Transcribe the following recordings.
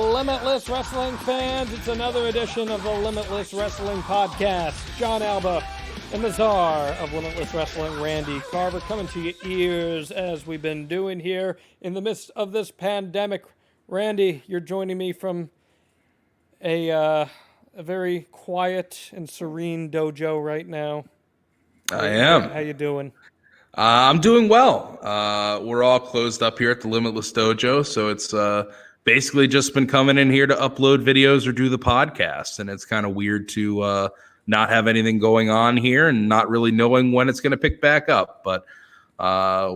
Limitless Wrestling fans, it's another edition of the Limitless Wrestling Podcast. John Alba and the czar of Limitless Wrestling, Randy Carver, coming to your ears as we've been doing here in the midst of this pandemic. Randy, you're joining me from a very quiet and serene dojo right now. I am. How you doing? I'm doing well. We're all closed up here at the Limitless Dojo, so it's basically just been coming in here to upload videos or do the podcast, and it's kind of weird to not have anything going on here and not really knowing when it's going to pick back up. But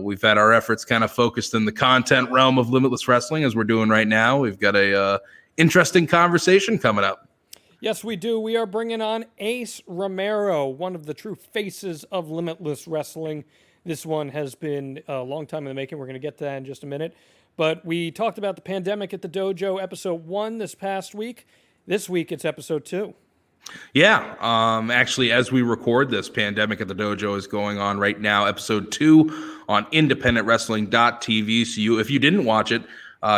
we've had our efforts kind of focused in the content realm of Limitless Wrestling, as we're doing right now. We've got a interesting conversation coming up. Yes, we do. We are bringing on Ace Romero, one of the true faces of Limitless Wrestling. This one has been a long time in the making. We're going to get to that in just a minute. But we talked about the pandemic at the dojo, episode 1 this past week. This week, it's episode 2. Yeah. Actually, as we record this, Pandemic at the Dojo is going on right now, episode 2 on independentwrestling.tv. So if you didn't watch it,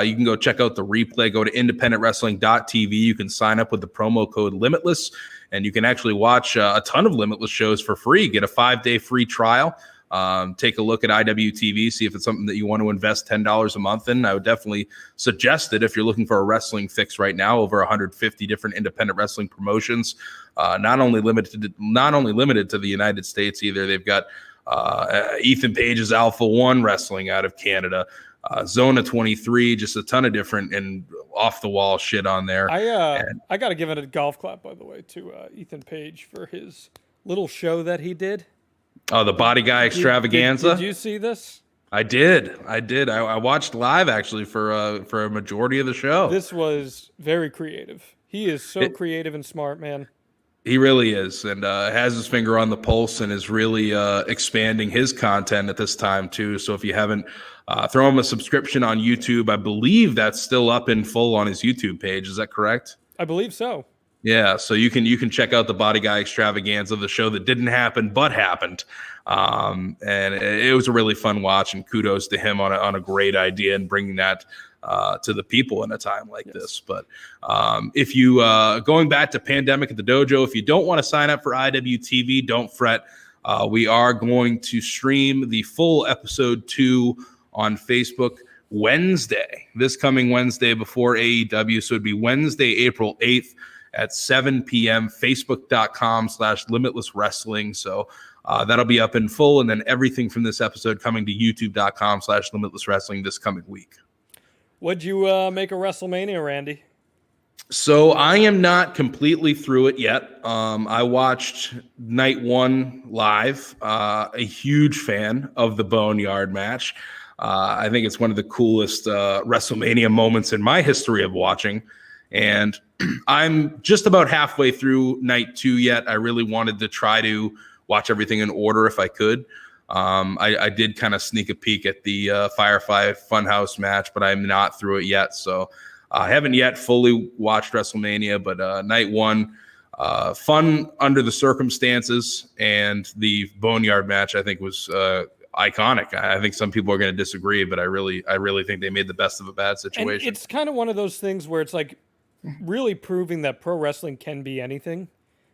you can go check out the replay. Go to independentwrestling.tv. You can sign up with the promo code Limitless, and you can actually watch a ton of Limitless shows for free. Get a 5-day free trial. Take a look at IWTV, see if it's something that you want to invest $10 a month in. I would definitely suggest it if you're looking for a wrestling fix right now. Over 150 different independent wrestling promotions, not only limited to the United States either. They've got Ethan Page's Alpha One Wrestling out of Canada, Zona 23, just a ton of different and off the wall shit on there. I got to give it a golf clap, by the way, to Ethan Page for his little show that he did. Oh, the Body Guy Extravaganza. Did you see this? I did. I watched live actually for a majority of the show. This was very creative. He is so creative and smart, man. He really is, and has his finger on the pulse and is really expanding his content at this time too. So if you haven't, throw him a subscription on YouTube. I believe that's still up in full on his YouTube page. Is that correct? I believe so. Yeah, so you can check out the Body Guy Extravaganza, the show that didn't happen but happened, and it was a really fun watch. And kudos to him on a great idea and bringing that to the people in a time like this. But if you going back to Pandemic at the Dojo, if you don't want to sign up for IWTV, don't fret. We are going to stream the full episode 2 on Facebook Wednesday, this coming Wednesday before AEW. So it'd be Wednesday, April 8th. At 7 p.m., facebook.com/Limitless Wrestling. So that'll be up in full. And then everything from this episode coming to youtube.com/Limitless Wrestling this coming week. What'd you make of WrestleMania, Randy? So I am not completely through it yet. I watched night 1 live. A huge fan of the Boneyard match. I think it's one of the coolest WrestleMania moments in my history of watching. And I'm just about halfway through night 2 yet. I really wanted to try to watch everything in order if I could. I did kind of sneak a peek at the Firefly Funhouse match, but I'm not through it yet. So I haven't yet fully watched WrestleMania, but night 1, fun under the circumstances. And the Boneyard match, I think, was iconic. I think some people are going to disagree, but I really think they made the best of a bad situation. And it's kind of one of those things where it's like, really proving that pro wrestling can be anything.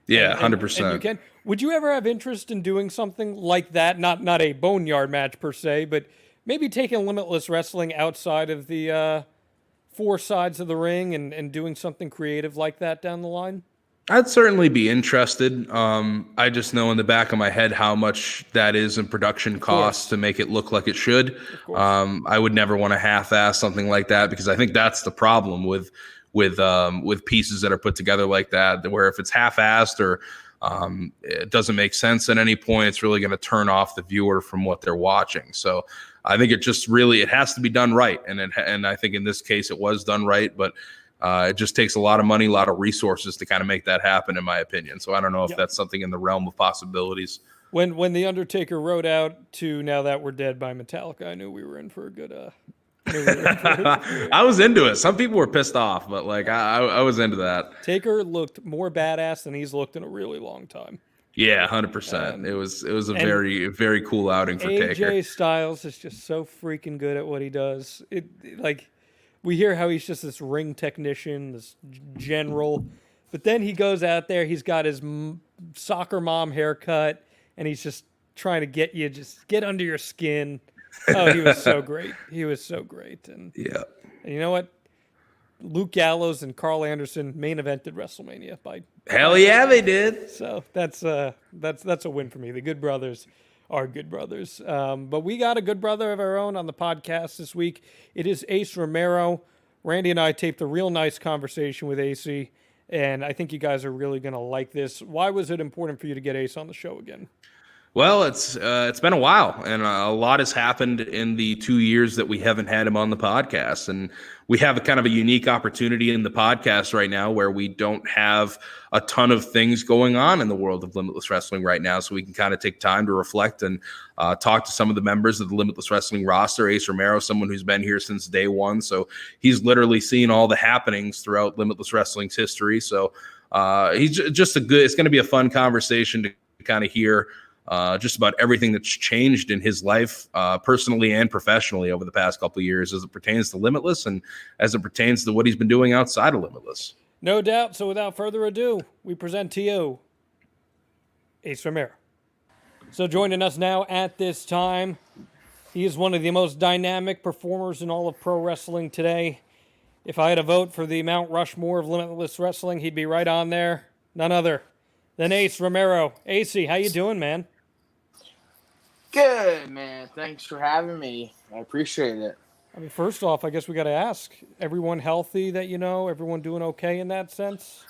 Yeah, 100%. And you can. Would you ever have interest in doing something like that? Not a Boneyard match per se, but maybe taking Limitless Wrestling outside of the 4 sides of the ring and doing something creative like that down the line? I'd certainly be interested. I just know in the back of my head how much that is in production costs to make it look like it should. I would never want to half-ass something like that, because I think that's the problem with pieces that are put together like that, where if it's half-assed or it doesn't make sense at any point, it's really going to turn off the viewer from what they're watching. So I think it has to be done right. And I think in this case it was done right, but it just takes a lot of money, a lot of resources to kind of make that happen, in my opinion. So I don't know if that's something in the realm of possibilities. When The Undertaker wrote out to Now That We're Dead by Metallica, I knew we were in for a good I was into it. Some people were pissed off, but I was into that. Taker looked more badass than he's looked in a really long time. Yeah, 100%. It was a very, very cool outing for Taker. AJ Styles is just so freaking good at what he does. we hear how he's just this ring technician, this general, but then he goes out there. He's got his soccer mom haircut, and he's just trying to get under your skin. Oh, he was so great. He was so great. And you know what? Luke Gallows and Carl Anderson main evented WrestleMania by Hell yeah, they did. So that's a win for me. The Good Brothers are good brothers. But we got a good brother of our own on the podcast this week. It is Ace Romero. Randy and I taped a real nice conversation with AC, and I think you guys are really going to like this. Why was it important for you to get Ace on the show again? Well, it's been a while, and a lot has happened in the 2 years that we haven't had him on the podcast. And we have a kind of a unique opportunity in the podcast right now where we don't have a ton of things going on in the world of Limitless Wrestling right now. So we can kind of take time to reflect and talk to some of the members of the Limitless Wrestling roster. Ace Romero, someone who's been here since day one. So he's literally seen all the happenings throughout Limitless Wrestling's history. So he's just it's going to be a fun conversation to kind of hear just about everything that's changed in his life, personally and professionally over the past couple of years as it pertains to Limitless and as it pertains to what he's been doing outside of Limitless. No doubt. So without further ado, we present to you Ace Romero. So joining us now at this time, he is one of the most dynamic performers in all of pro wrestling today. If I had a vote for the Mount Rushmore of Limitless Wrestling, he'd be right on there. None other than Ace Romero. AC, how you doing, man? Good, man. Thanks for having me. I appreciate it. I mean, first off, I guess we got to ask, everyone healthy that you know? Everyone doing okay in that sense?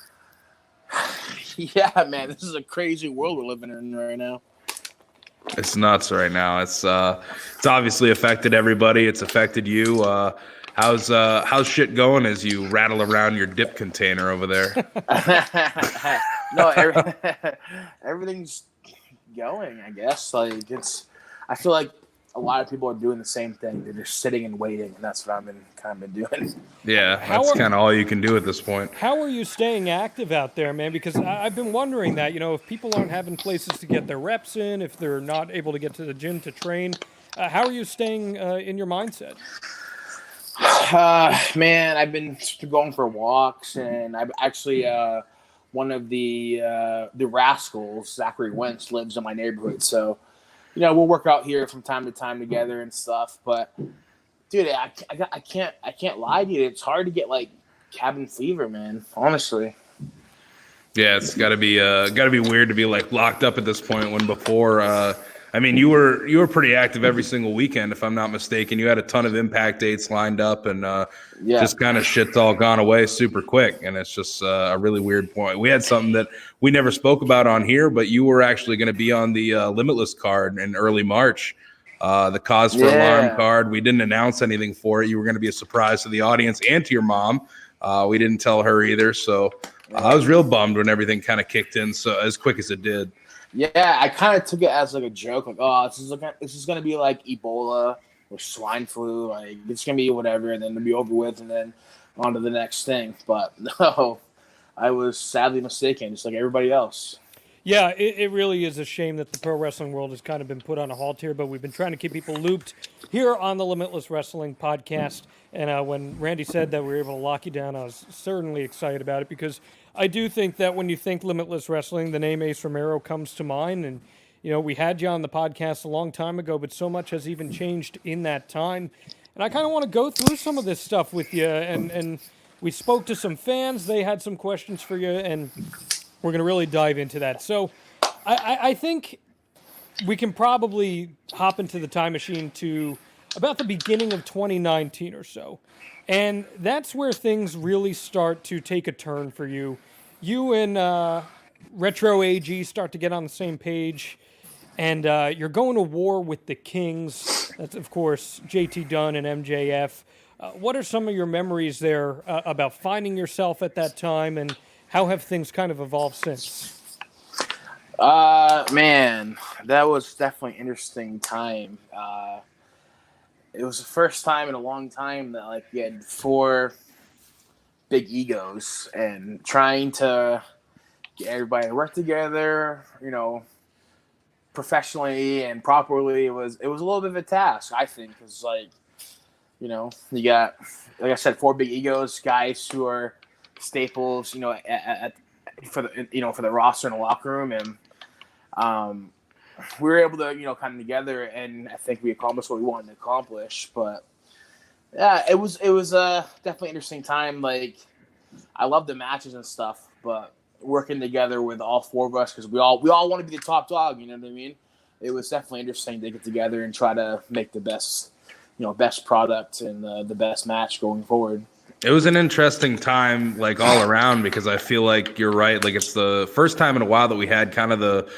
Yeah, man. This is a crazy world we're living in right now. It's nuts right now. It's obviously affected everybody. It's affected you. How's shit going as you rattle around your dip container over there? No, everything's going, I guess. I feel like a lot of people are doing the same thing. They're just sitting and waiting, and that's what I've been doing. Yeah, that's kind of all you can do at this point. How are you staying active out there, man? Because I've been wondering that, if people aren't having places to get their reps in, if they're not able to get to the gym to train, how are you staying in your mindset? Man, I've been going for walks, and I've actually one of the Rascals, Zachary Wentz, lives in my neighborhood, so we'll work out here from time to time together and stuff. But dude, I can't lie to you. It's hard to get like cabin fever, man. Honestly. Yeah, it's got to be weird to be like locked up at this point when before. I mean, you were pretty active every single weekend, if I'm not mistaken. You had a ton of Impact dates lined up, and just kind of shit's all gone away super quick. And it's just a really weird point. We had something that we never spoke about on here, but you were actually going to be on the Limitless card in early March, the Cause for Alarm card. We didn't announce anything for it. You were going to be a surprise to the audience and to your mom. We didn't tell her either, so I was real bummed when everything kind of kicked in so as quick as it did. Yeah, I kind of took it as like a joke, like, oh, this is gonna be like Ebola or swine flu, like it's gonna be whatever, and then it'll be over with, and then on to the next thing. But no, I was sadly mistaken, just like everybody else. Yeah, it really is a shame that the pro wrestling world has kind of been put on a halt here, but we've been trying to keep people looped here on the Limitless Wrestling podcast. And when Randy said that we were able to lock you down, I was certainly excited about it because I do think that when you think Limitless Wrestling, the name Ace Romero comes to mind. And, we had you on the podcast a long time ago, but so much has even changed in that time. And I kind of want to go through some of this stuff with you. And we spoke to some fans. They had some questions for you, and we're going to really dive into that. So I think we can probably hop into the time machine to about the beginning of 2019 or so. And that's where things really start to take a turn for you. You and Retro AG start to get on the same page, and you're going to war with the Kings. That's, of course, JT Dunn and MJF. What are some of your memories there about finding yourself at that time, and how have things kind of evolved since? Man, that was definitely an interesting time. It was the first time in a long time that like you had four big egos and trying to get everybody to work together, professionally and properly. It was a little bit of a task, I think, because like You know, you got, like I said, 4 big egos, guys who are staples, you know, for the roster and the locker room, and we were able to, you know, come together, and I think we accomplished what we wanted to accomplish. But yeah, it was definitely an interesting time. Like, I love the matches and stuff, but working together with all 4 of us, because we all want to be the top dog. You know what I mean? It was definitely interesting to get together and try to make the best product and the best match going forward. It was an interesting time, like, all around, because I feel like you're right. Like, it's the first time in a while that we had kind of the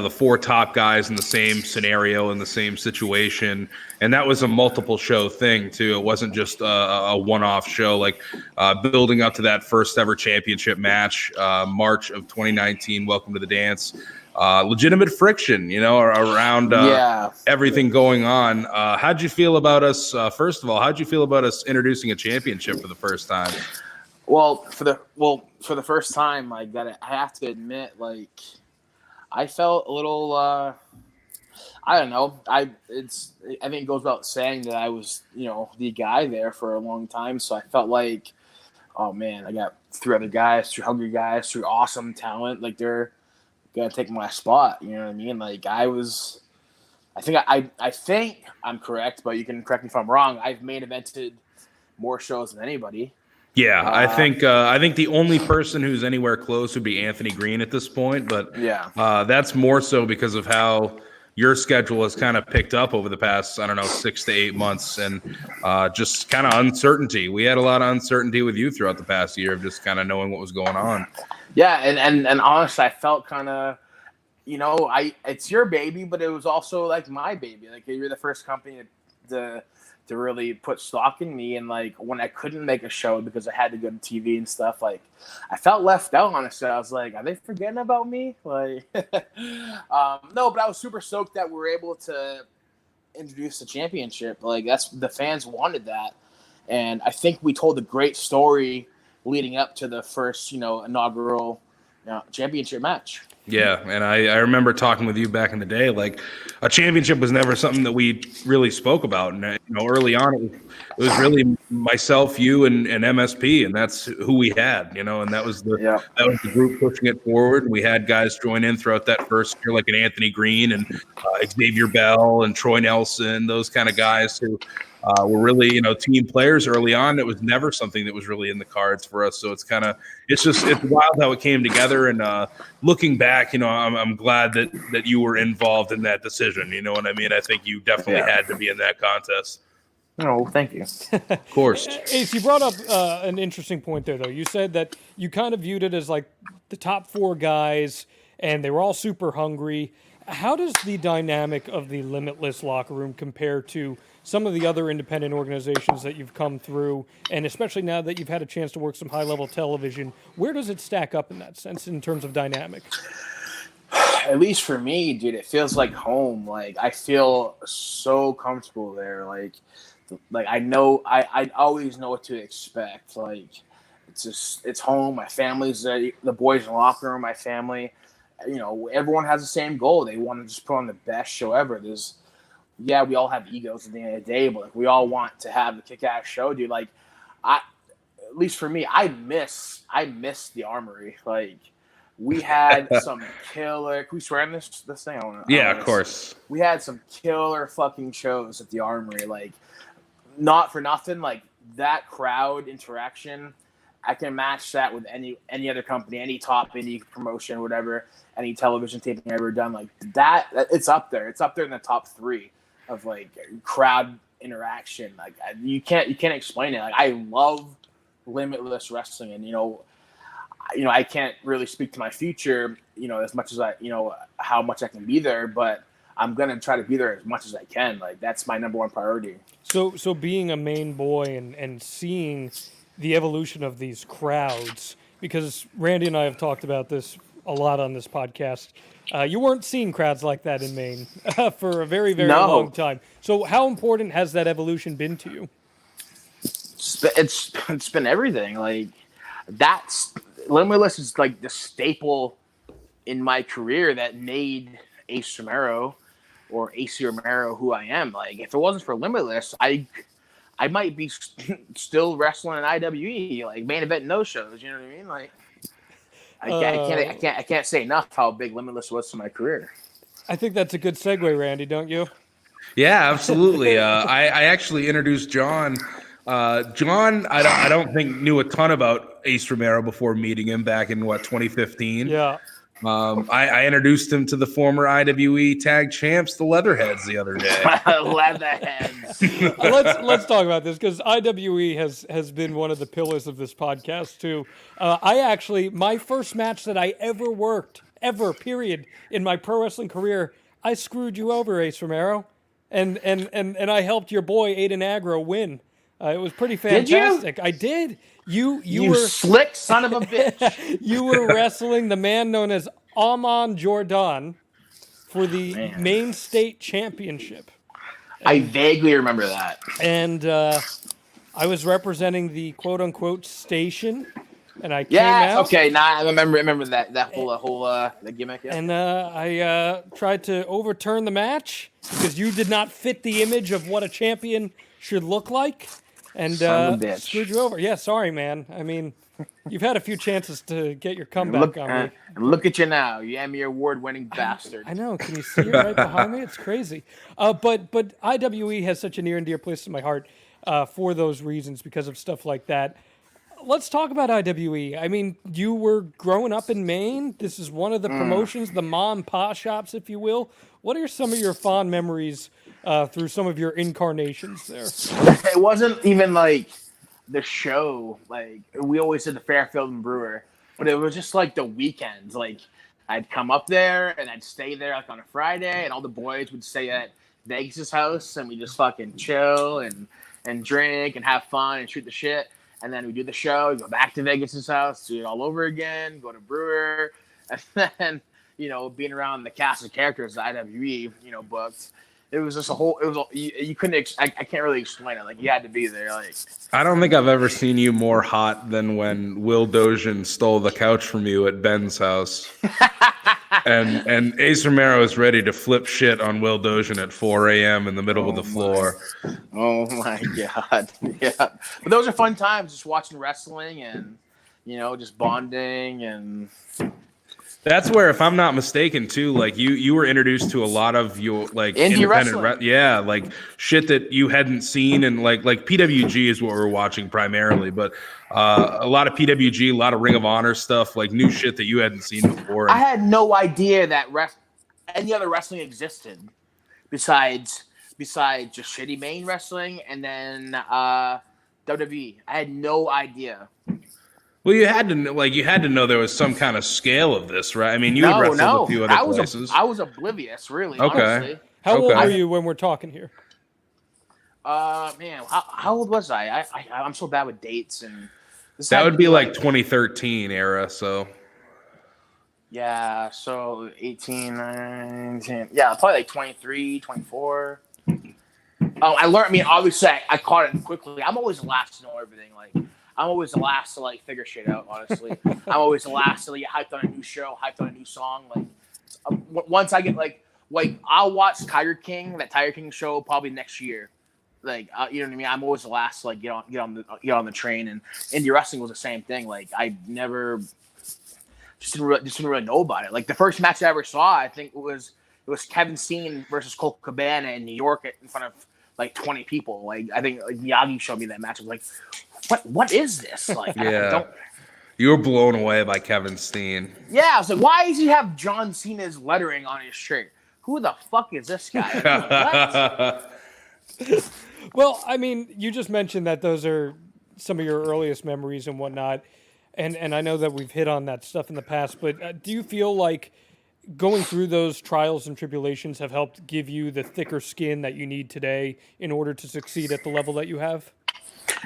4 top guys in the same scenario, in the same situation. And that was a multiple show thing too. It wasn't just a one-off show, like building up to that first ever championship match, March of 2019. Welcome to the dance. Legitimate friction, you know, around everything going on. How'd you feel about us? First of all, how'd you feel about us introducing a championship for the first time? Well, for the first time, I have to admit, like, I felt a little. I don't know. I think it goes without saying that I was, you know, the guy there for a long time. So I felt like, oh man, I got 3 other guys, 3 hungry guys, 3 awesome talent. Like, they're gonna take my spot. You know what I mean? Like, I think I'm correct, but you can correct me if I'm wrong. I've main evented more shows than anybody. Yeah, I think the only person who's anywhere close would be Anthony Green at this point, but that's more so because of how your schedule has kind of picked up over the past, 6 to 8 months, and just kind of uncertainty. We had a lot of uncertainty with you throughout the past year of just kind of knowing what was going on. Yeah, and honestly, I felt kind of, you know, it's your baby, but it was also like my baby. Like, you're the first company to really put stock in me, and like when I couldn't make a show because I had to go to TV and stuff, like I felt left out. Honestly, I was like, are they forgetting about me? Like, no, but I was super stoked that we were able to introduce the championship. Like, that's, the fans wanted that, and I think we told a great story leading up to the first, you know, inaugural, you know, championship match. Yeah, and I remember talking with you back in the day. Like, a championship was never something that we really spoke about. And, you know, early on, it was really myself, you, and MSP, and that's who we had. You know, and that was the group pushing it forward. We had guys join in throughout that first year, like an Anthony Green and Xavier Bell and Troy Nelson, those kind of guys who were really, you know, team players early on. It was never something that was really in the cards for us. So it's wild how it came together. And looking back, you know, I'm glad that you were involved in that decision. You know what I mean? I think you definitely had to be in that contest. Oh, thank you. Of course. Ace, you brought up an interesting point there, though. You said that you kind of viewed it as like the top 4 guys, and they were all super hungry. How does the dynamic of the Limitless locker room compare to some of the other independent organizations that you've come through, and especially now that you've had a chance to work some high-level television? Where does it stack up in that sense in terms of dynamic? At least for me, dude, it feels like home. Like, I feel so comfortable there. Like I know, I always know what to expect. Like, it's home. My family's there. The boys in the locker room, my family. You know, everyone has the same goal. They want to just put on the best show ever. We all have egos at the end of the day, but like, we all want to have a kick-ass show, dude. Like, at least for me, I miss the Armory. Like, we had some killer. Can we swear on this thing? Of course. We had some killer fucking shows at the Armory. Like, not for nothing. Like, that crowd interaction, I can match that with any other company, any promotion, whatever, any television taping I've ever done. Like, that, it's up there. It's up there in the top 3 of like crowd interaction. Like, you can't explain it. Like, I love Limitless wrestling, and you know, I can't really speak to my future, you know, as much as how much I can be there, but I'm gonna try to be there as much as I can. Like, that's my number 1 priority. So being a main boy and seeing the evolution of these crowds, because Randy and I have talked about this a lot on this podcast. You weren't seeing crowds like that in Maine for a very, very long time. So how important has that evolution been to you? It's been everything. Like, that's Limitless is like the staple in my career that made Ace Romero or AC Romero who I am. Like, if it wasn't for Limitless, I I might be still wrestling in IWE, like main event no shows. You know what I mean? Like, I can't say enough how big Limitless was to my career. I think that's a good segue, Randy. Don't you? Yeah, absolutely. I actually introduced John. John, I don't think knew a ton about Ace Romero before meeting him back in 2015. Yeah. I introduced him to the former IWE tag champs, the Leatherheads, the other day. Leatherheads. Let's talk about this because IWE has been one of the pillars of this podcast too. My first match that I ever worked, period, in my pro wrestling career, I screwed you over, Ace Romero, and I helped your boy Aiden Agro win. It was pretty fantastic. Did you? I did. You were slick son of a bitch. You were wrestling the man known as Amon Jordan for the main state championship. I vaguely remember that. And I was representing the quote unquote station, and I came out. Okay, I remember that whole the gimmick. Yeah. And I tried to overturn the match because you did not fit the image of what a champion should look like. And screwed you over. Yeah, sorry, man. I mean, you've had a few chances to get your comeback on me. Look at you now, you Emmy award-winning bastard. I know. Can you see it right behind me? It's crazy. But IWE has such a near and dear place in my heart for those reasons because of stuff like that. Let's talk about IWE. I mean, you were growing up in Maine. This is one of the promotions, the mom and pa shops, if you will. What are some of your fond memories through some of your incarnations there? It wasn't even like the show. Like, we always did the Fairfield and Brewer, but it was just like the weekends. Like, I'd come up there and I'd stay there like on a Friday, and all the boys would stay at Vegas' house, and we just fucking chill and drink and have fun and shoot the shit. And then we do the show, we go back to Vegas' house, do it all over again, go to Brewer, and then, being around the cast of characters that IWE, booked. It was just you couldn't, I can't really explain it. Like, you had to be there. Like, I don't think I've ever seen you more hot than when Will Dozian stole the couch from you at Ben's house. and Ace Romero is ready to flip shit on Will Dozian at 4 a.m. in the middle of the floor. Oh my God. Yeah. But those are fun times, just watching wrestling and, just bonding and... That's where, if I'm not mistaken, too, like you were introduced to a lot of your like indie wrestling. Like shit that you hadn't seen, and like PWG is what we're watching primarily, but a lot of PWG, a lot of Ring of Honor stuff, like new shit that you hadn't seen before. I had no idea that any other wrestling existed besides just shitty main wrestling and then WWE. I had no idea. Well, you had to know there was some kind of scale of this, right? I mean, you had wrestled a few other places. I was oblivious, really. Okay. Honestly. How old were you when we're talking here? Man, how old was I? I'm so bad with dates, and that would be like 2013 era. So yeah, so 18, 19, yeah, probably like 23, 24. I learned. I mean, obviously, I caught it quickly. I'm always the last to know everything. Like, I'm always the last to like figure shit out. Honestly, I'm always the last to get hyped on a new show, hyped on a new song. Like, once I get like I'll watch Tiger King, that Tiger King show probably next year. Like, you know what I mean? I'm always the last to like get on the train. And indie wrestling was the same thing. Like, I never just didn't really know about it. Like, the first match I ever saw, I think it was Kevin Steen versus Colt Cabana in New York in front of like 20 people. Like, I think like Miyagi showed me that match. I was like, what is this? Like, yeah. You were blown away by Kevin Steen. Yeah, I was like, why does he have John Cena's lettering on his shirt? Who the fuck is this guy? What? Well, I mean, you just mentioned that those are some of your earliest memories and whatnot, and I know that we've hit on that stuff in the past, but do you feel like going through those trials and tribulations have helped give you the thicker skin that you need today in order to succeed at the level that you have?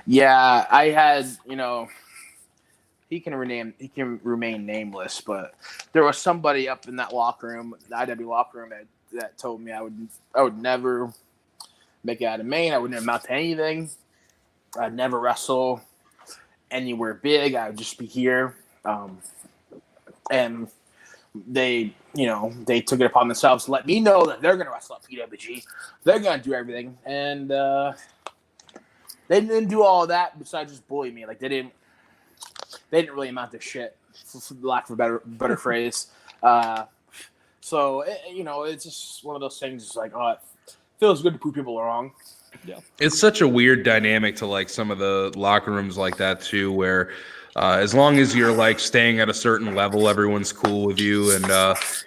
Yeah, I had, he can remain nameless, but there was somebody up in that locker room, the IW locker room, that told me I would never make it out of Maine. I would never amount to anything. I'd never wrestle anywhere big. I would just be here. And they took it upon themselves to let me know that they're going to wrestle at PWG. They're going to do everything. And They didn't do all that besides just bully me. Like they didn't really amount to shit, for lack of a better phrase. So it's just one of those things. It's like, it feels good to prove people wrong. Yeah, it's such a weird dynamic to like some of the locker rooms like that too, where as long as you're like staying at a certain level, everyone's cool with you, and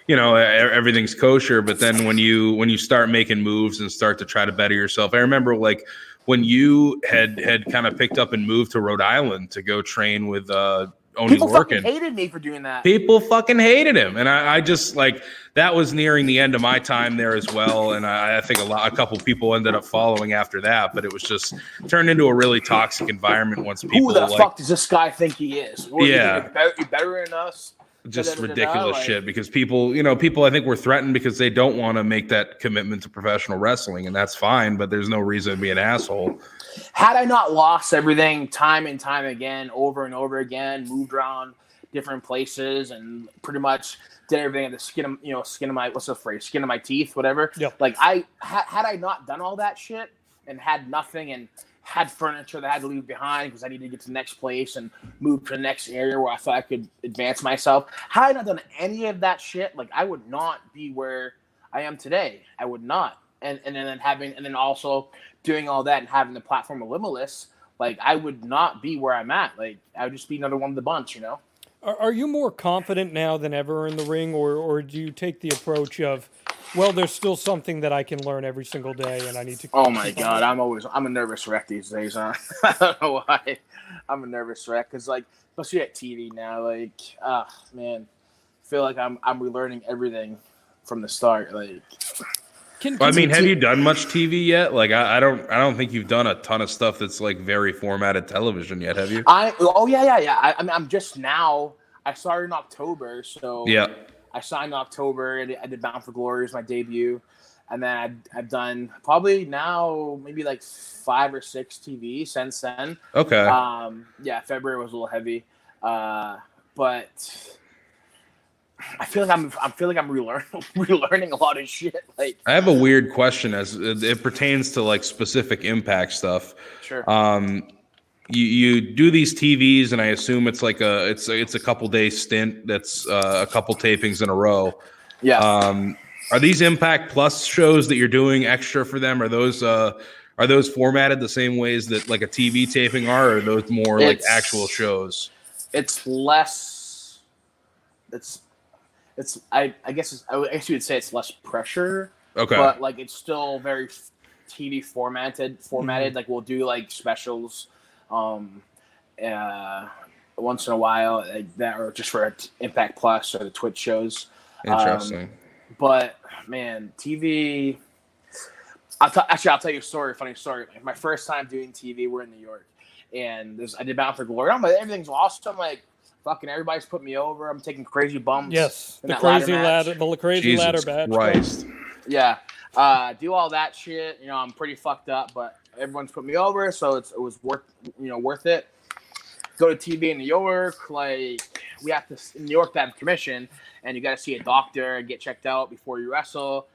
everything's kosher. But then when you start making moves and start to try to better yourself, I remember like when you had kind of picked up and moved to Rhode Island to go train with Oni People Lorcan. fucking hated me for doing that. People fucking hated him, and I just like that was nearing the end of my time there as well. And I think a couple people ended up following after that, but it was just turned into a really toxic environment once people. Who the fuck does this guy think he is? Yeah, you better than us. Just ridiculous shit because people I think were threatened because they don't want to make that commitment to professional wrestling, and that's fine, but there's no reason to be an asshole. Had I not lost everything time and time again, over and over again, moved around different places, and pretty much did everything at the skin of my, what's the phrase, skin of my teeth, whatever. Yeah. Like had I not done all that shit and had nothing and had furniture that I had to leave behind because I needed to get to the next place and move to the next area where I thought I could advance myself. Had I not done any of that shit, like I would not be where I am today. I would not. And then also doing all that and having the platform of Limitless, like I would not be where I'm at. Like I would just be another one of the bunch, Are you more confident now than ever in the ring, or do you take the approach of, well, there's still something that I can learn every single day, and I need to. Oh my god, I'm a nervous wreck these days, huh? I don't know why. I'm a nervous wreck because, like, especially at TV now, like, man, I feel like I'm relearning everything from the start. Like, have you done much TV yet? Like, I don't think you've done a ton of stuff that's like very formatted television yet, have you? Yeah. I'm just now. I started in October, so yeah. I signed in October. I did Bound for Glory as my debut, and then I've done probably now maybe like 5 or 6 TV since then. Okay. February was a little heavy, but I feel like I'm relearning a lot of shit. Like, I have a weird question as it pertains to like specific Impact stuff. Sure. You do these TVs, and I assume it's like it's a couple day stint. That's a couple tapings in a row. Yeah. Are these Impact Plus shows that you're doing extra for them? Are those formatted the same ways that like a TV taping are, or are those more like actual shows? It's less. I guess you would say it's less pressure. Okay. But like it's still very TV formatted. Mm-hmm. Like we'll do like specials, once in a while that are just for Impact Plus or the Twitch shows. Interesting. But man, TV. I'll tell you a story. Funny story. My first time doing TV, we're in New York, and I did Bound for Glory. I'm like, everything's awesome. I'm like, fucking everybody's put me over. I'm taking crazy bumps. Yes, the crazy ladder match. Christ. Yeah, do all that shit. I'm pretty fucked up, but everyone's put me over, so it was worth it. Go to TV in New York. Like we have to in New York to have commission, and you got to see a doctor and get checked out before you wrestle.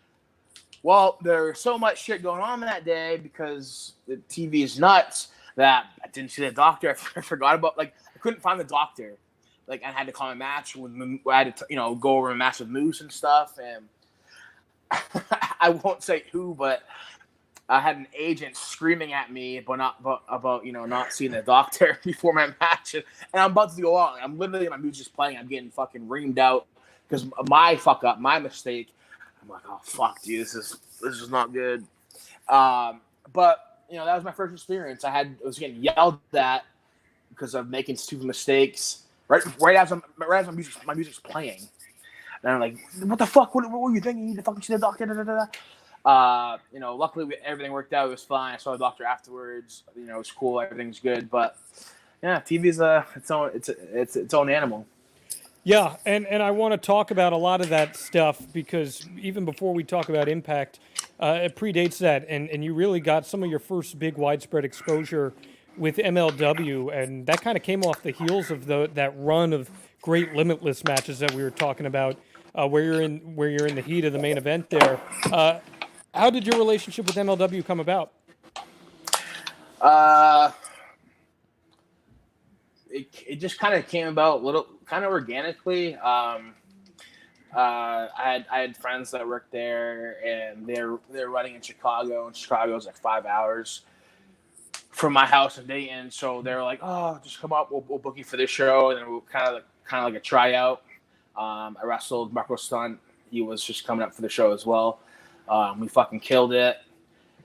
Well, there's so much shit going on that day because the TV is nuts that I didn't see the doctor. I forgot about I couldn't find the doctor. Like I had to call a match with, I had to go over a match with Moose and stuff, and I won't say who, but I had an agent screaming at me, about not seeing the doctor before my match, and I'm about to go on. I'm literally my music's playing. I'm getting fucking reamed out because my fuck up, my mistake. I'm like, oh fuck, dude, this is not good. But that was my first experience. I was getting yelled at because of making stupid mistakes. Right as my music's playing, and I'm like, "What the fuck? What were you thinking? You need to fucking see the doctor." Luckily everything worked out. It was fine. I saw the doctor afterwards. It was cool. Everything's good. But yeah, TV's its own animal. Yeah, and I want to talk about a lot of that stuff because even before we talk about Impact, it predates that, and you really got some of your first big widespread exposure with MLW, and that kind of came off the heels of that run of great Limitless matches that we were talking about, where you're in the heat of the main event there. How did your relationship with MLW come about? It just kind of came about kind of organically. I had friends that worked there, and they're running in Chicago, and Chicago's like 5 hours from my house in Dayton. So they're like, "Oh, just come up. We'll book you for this show," and then we'll kind of like a tryout. I wrestled Marco Stunt. He was just coming up for the show as well. We fucking killed it.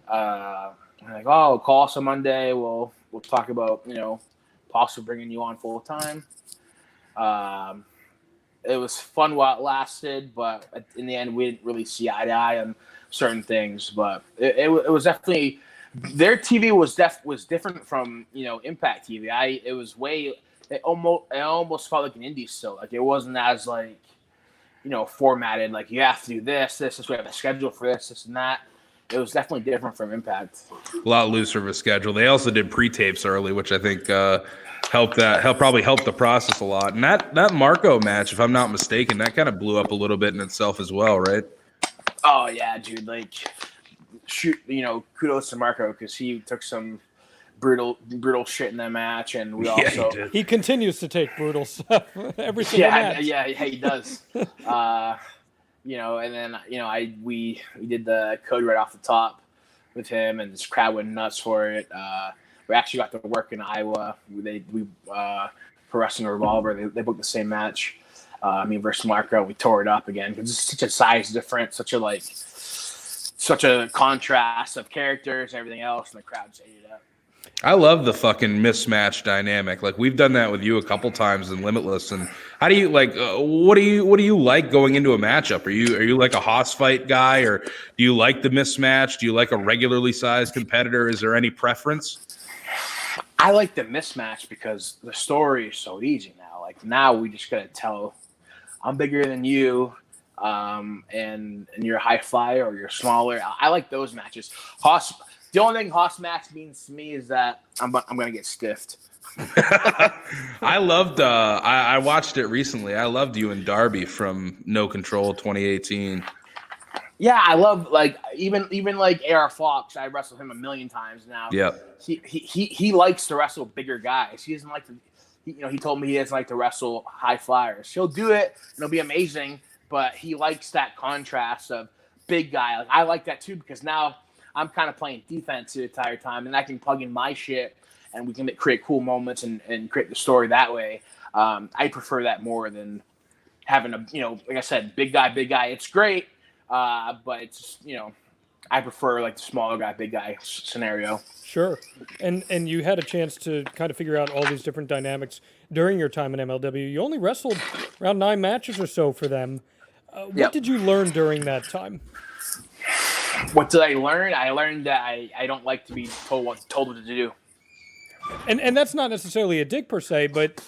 I'm like, "Oh, call us on Monday. We'll talk about possibly bringing you on full time." It was fun while it lasted, but in the end, we didn't really see eye to eye on certain things. But it was definitely their TV was different from Impact TV. It almost felt like an indie still. Like it wasn't as like formatted. Like you have to do this. We have a schedule for this, and that. It was definitely different from Impact. A lot looser of a schedule. They also did pre-tapes early, which I think probably helped the process a lot. And that Marco match, if I'm not mistaken, that kind of blew up a little bit in itself as well, right? Oh yeah, dude. Like, kudos to Marco because he took some brutal shit in that match, and we also he continues to take brutal stuff every single match. Yeah, he does. And then we did the code right off the top with him, and this crowd went nuts for it. We actually got to work in Iowa. We Pro Wrestling Revolver. They booked the same match. Me versus Marco. We tore it up again because it's such a size difference, such a contrast of characters and everything else, and the crowd ate it up. I love the fucking mismatch dynamic. Like we've done that with you a couple times in Limitless. And how do you what do you like going into a matchup? Are you like a hoss fight guy, or do you like the mismatch? Do you like a regularly sized competitor? Is there any preference? I like the mismatch because the story is so easy now. Like now we just gotta tell, I'm bigger than you, and you're a high flyer or you're smaller. I like those matches. The only thing Hoss match means to me is that I'm gonna get stiffed. I loved. I watched it recently. I loved you and Darby from No Control 2018. Yeah, I love even like AR Fox. I wrestled him a million times now. Yeah. He likes to wrestle bigger guys. He doesn't like to. He told me he doesn't like to wrestle high flyers. He'll do it. And it'll be amazing. But he likes that contrast of big guy. Like I like that too because now I'm kind of playing defense the entire time, and I can plug in my shit, and we can create cool moments and create the story that way. I prefer that more than having like I said, big guy. It's great, but it's I prefer like the smaller guy, big guy scenario. Sure, and you had a chance to kind of figure out all these different dynamics during your time in MLW. You only wrestled around 9 matches or so for them. What did you learn during that time? What did I learn? I learned that I don't like to be told what to do. And that's not necessarily a dig per se, but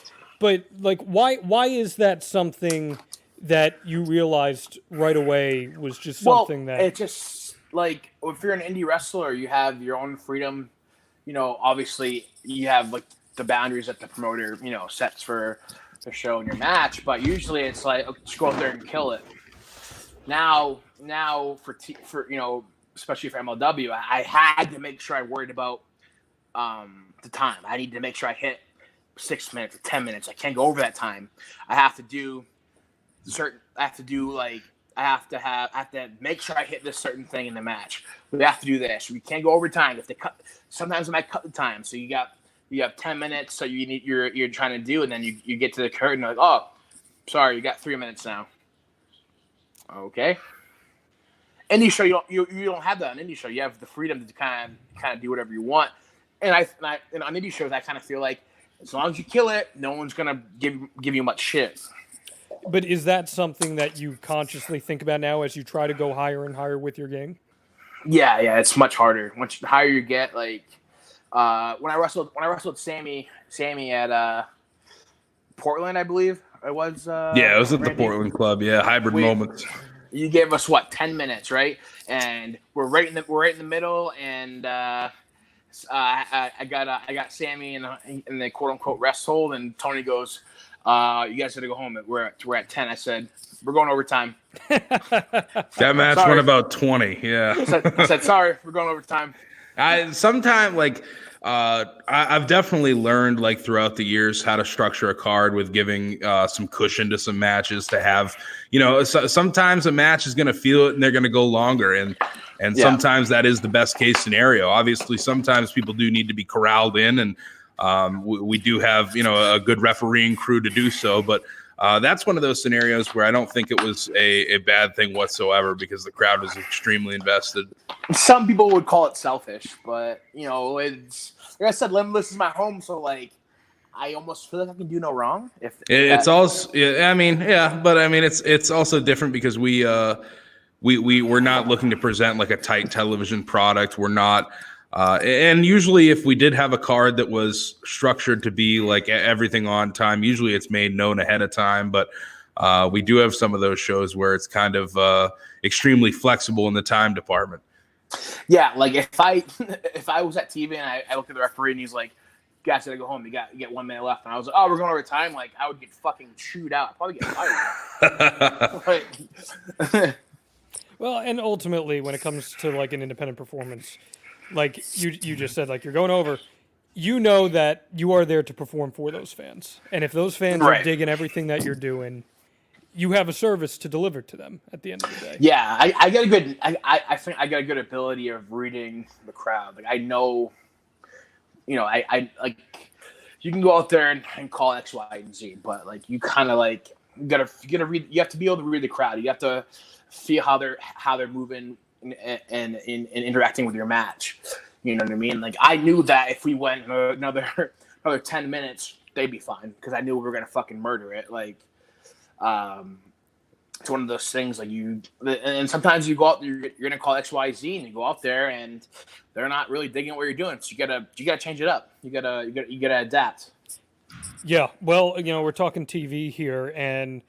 like why is that something that you realized right away was just something that it's just like if you're an indie wrestler, you have your own freedom. Obviously you have like the boundaries that the promoter sets for the show and your match, but usually it's like just go out there and kill it. Now for especially for MLW, I had to make sure I worried about the time. I need to make sure I hit 6 minutes or 10 minutes. I can't go over that time. I have to make sure I hit this certain thing in the match. We have to do this. We can't go over time. If they cut, sometimes I might cut the time. So you have 10 minutes. So you're trying to do, and then you get to the curtain. Like, oh, sorry, you got 3 minutes now. Okay. Indie show, you don't have that on indie show. You have the freedom to kind of do whatever you want. And on indie shows, I kind of feel like as long as you kill it, no one's gonna give you much shit. But is that something that you consciously think about now as you try to go higher and higher with your game? Yeah, it's much harder. Once the higher you get, like when I wrestled Sammy at Portland, I believe it was. It was at the Portland Club. Yeah, hybrid moments. You gave us 10 minutes, right? And we're right in the middle, and I got Sammy in the quote unquote rest hold, and Tony goes, "You guys got to go home. We're at 10." I said, "We're going overtime." That match went about 20. Yeah. I said, "Sorry, we're going overtime." Sometimes like I've definitely learned like throughout the years how to structure a card with giving some cushion to some matches to have, sometimes a match is going to feel it and they're going to go longer. And sometimes that is the best case scenario. Obviously, sometimes people do need to be corralled in, and we do have, a good refereeing crew to do so. But that's one of those scenarios where I don't think it was a bad thing whatsoever because the crowd was extremely invested. Some people would call it selfish, but, it's like I said, Limitless is my home, so, like, I almost feel like I can do no wrong. It's also, it's also different because we're not looking to present like a tight television product. We're not, and usually if we did have a card that was structured to be like everything on time, usually it's made known ahead of time. But we do have some of those shows where it's kind of extremely flexible in the time department. Yeah, like if I was at TV and I looked at the referee and he's like, "You guys gotta go home. You get 1 minute left," and I was like, "Oh, we're going overtime." Like I would get fucking chewed out. I'd probably get fired. Well, and ultimately, when it comes to like an independent performance, like you just said, like you're going over, that you are there to perform for those fans, and if those fans are digging everything that you're doing, you have a service to deliver to them at the end of the day. Yeah, I got a good. I think I got a good ability of reading the crowd. Like I know, I like. You can go out there and call X, Y, and Z, but like you kind of like you gotta read. You have to be able to read the crowd. You have to feel how they're moving and interacting with your match. You know what I mean? Like I knew that if we went another 10 minutes, they'd be fine because I knew we were gonna fucking murder it. Like. It's one of those things like and sometimes you go out, you're gonna call XYZ and you go out there and they're not really digging what you're doing, so you gotta change it up. You gotta adapt. Yeah, well, we're talking TV here, and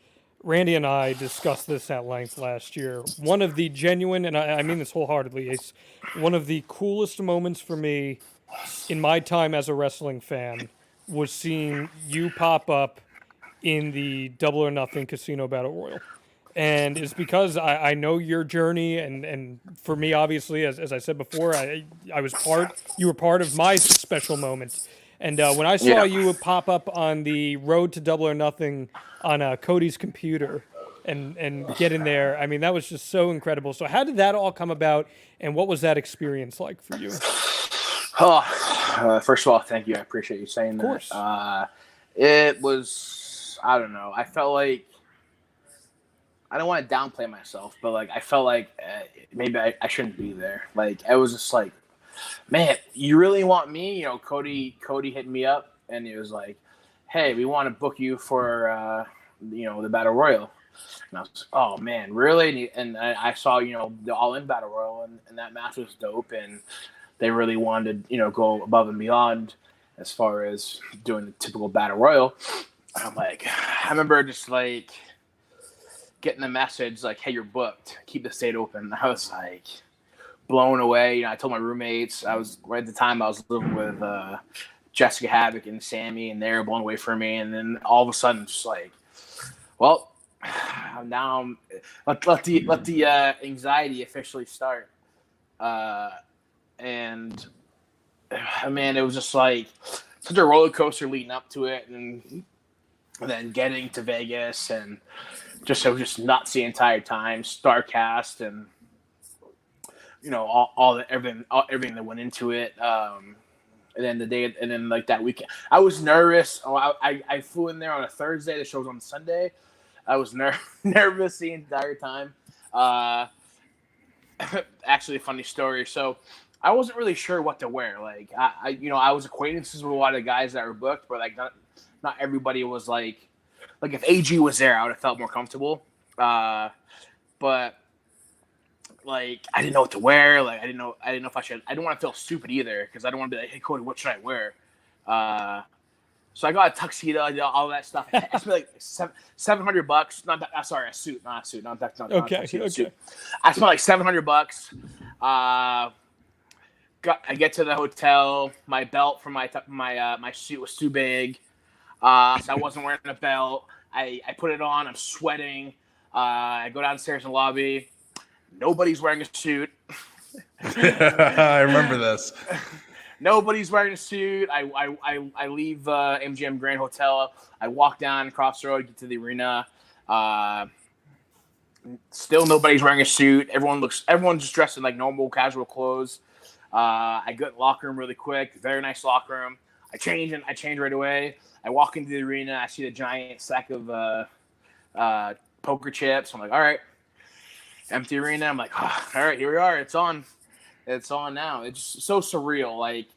Randy and I discussed this at length last year. One of the genuine, and I mean this wholeheartedly, it's one of the coolest moments for me in my time as a wrestling fan was seeing you pop up in the Double or Nothing Casino Battle Royal. And it's because I know your journey, and for me, obviously, as I said before, you were part of my special moment. And when I saw you pop up on the road to Double or Nothing on Cody's computer and get in there, I mean, that was just so incredible. So how did that all come about, and what was that experience like for you? First of all, thank you. I appreciate you saying that. Of course. It was, I don't know, I felt like, I don't want to downplay myself, but like I felt like maybe I shouldn't be there. Like I was just like, man, you really want me? Cody hit me up and he was like, hey, we want to book you for the Battle Royal. And I was like, oh man, really? And I saw the All In Battle Royal and that match was dope, and they really wanted to go above and beyond as far as doing the typical Battle Royal. And I'm like, I remember just like getting the message like, hey, you're booked, keep the state open. I was like blown away. I told my roommates, I was right at the time I was living with Jessica Havoc and Sammy, and they were blown away from me. And then all of a sudden just like, well, now let the anxiety officially start. And man, it was just like such a roller coaster leading up to it, and then getting to Vegas, and it was just nuts the entire time. Starcast and everything that went into it. And then the day, and then like that weekend, I was nervous. I flew in there on a Thursday. The show was on Sunday. I was nervous the entire time. Actually, a funny story. So I wasn't really sure what to wear. Like I was acquaintances with a lot of guys that were booked, but like not everybody was like if AG was there, I would have felt more comfortable. But like I didn't know what to wear. Like I didn't know if I should. I don't want to feel stupid either, because I don't want to be like, hey Cody, what should I wear? So I got a tuxedo, I did all that stuff. I spent like $700. Sorry, a suit, not a suit. Not okay. Suit. I spent like $700. I get to the hotel. My belt for my suit was too big, so I wasn't wearing a belt. I put it on. I'm sweating. I go downstairs in the lobby. Nobody's wearing a suit. I remember this. Nobody's wearing a suit. I leave MGM Grand Hotel. I walk down across the road, get to the arena. Still nobody's wearing a suit. Everyone's just dressed in like normal casual clothes. I go to the locker room really quick. Very nice locker room. I change right away. I walk into the arena. I see the giant sack of poker chips. I'm like, all right, empty arena. I'm like, all right, here we are. It's on now. It's so surreal. Like,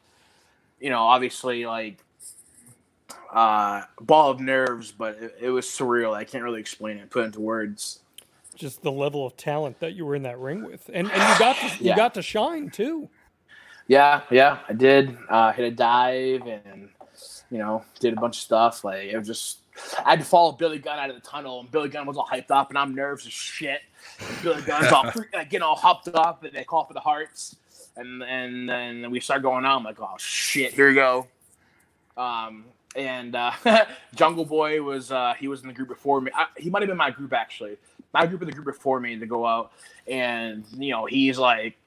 obviously, like, ball of nerves, but it was surreal. I can't really explain it, put it into words. Just the level of talent that you were in that ring with, and you got to shine too. Yeah, I did. Hit a dive and did a bunch of stuff. Like, it was just, I had to follow Billy Gunn out of the tunnel, and Billy Gunn was all hyped up, and I'm nervous as shit. And Billy Gunn's all getting all hopped up, and they call for the hearts, and then we start going on. I'm like, oh shit, here we go. And Jungle Boy was he was in the group before me. He might have been my group actually. My group in the group before me to go out, and he's like,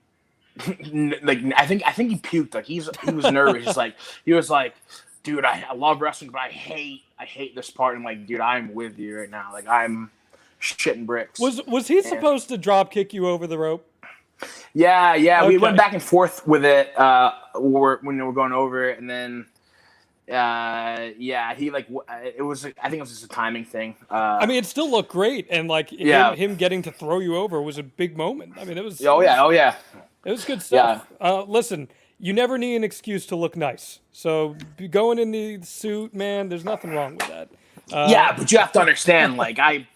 I think he puked. Like he was nervous. He was like, dude, I love wrestling, but I hate this part. And like, dude, I'm with you right now. Like, I'm shitting bricks. Was he supposed to drop kick you over the rope? Yeah. Okay. We went back and forth with it when we were going over it, and then. He it was. I think it was just a timing thing. I mean, it still looked great, and like him getting to throw you over was a big moment. I mean, it was. Oh yeah. It was good stuff. Yeah. Listen, you never need an excuse to look nice. So going in the suit, man, there's nothing wrong with that. But you have to understand, like, I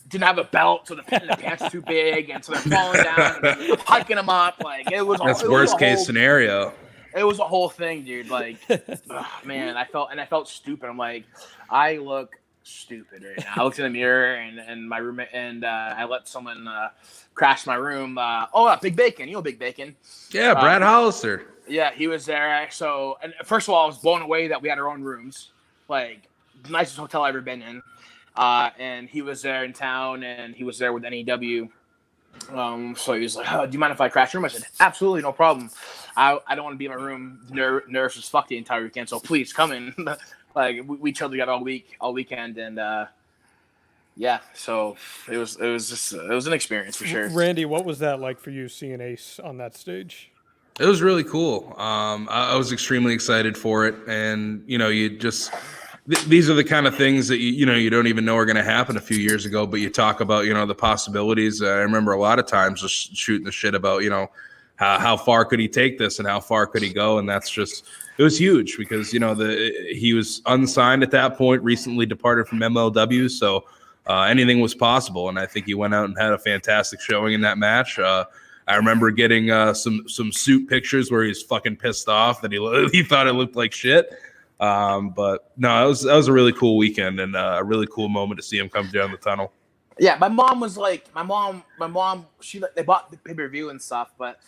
didn't have a belt, so the pants are too big, and so they're falling down, and hiking them up. Like, it was. That's worst case scenario. It was a whole thing, dude. Like, man, I felt stupid. I'm like, I look stupid right now. I looked in the mirror and my roommate, and I let someone crash my room. Big Bacon, Big Bacon. Yeah, Brad Hollister. Yeah, he was there. So, and first of all, I was blown away that we had our own rooms. Like, the nicest hotel I've ever been in. And he was there in town, and he was there with NEW. So he was like, do you mind if I crash your room? I said, absolutely, no problem. I don't want to be in my room nervous as fuck the entire weekend, so please come in. Like, we chilled together all weekend, and so it was an experience for sure. Randy, what was that like for you seeing Ace on that stage? It was really cool. I was extremely excited for it, and these are the kind of things that you don't even know are going to happen a few years ago, but you talk about the possibilities. I remember a lot of times just shooting the shit about how far could he take this and how far could he go, and it was huge because he was unsigned at that point, recently departed from MLW, so anything was possible, and I think he went out and had a fantastic showing in that match. I remember getting some suit pictures where he's fucking pissed off that he thought it looked like shit. But no, that was a really cool weekend and a really cool moment to see him come down the tunnel. Yeah, my mom was like, they bought the pay-per-view and stuff, but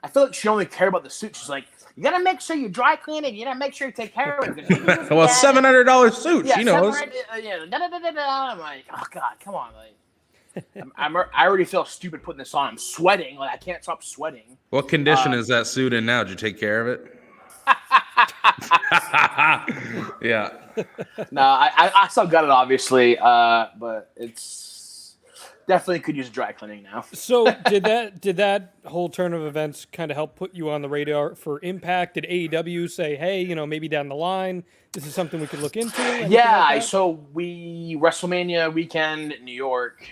I feel like she only cared about the suit. She's like, you gotta make sure you dry clean it. You gotta make sure you take care of it. Well, $700 suit, she knows. I'm like, oh god, come on, like, I already feel stupid putting this on. I'm sweating, like I can't stop sweating. What condition is that suit in now? Did you take care of it? Yeah. No, I still got it, obviously, but it's definitely could use dry cleaning now. So did that whole turn of events kind of help put you on the radar for Impact? Did AEW say, hey, maybe down the line, this is something we could look into? Yeah, like so we WrestleMania weekend in New York.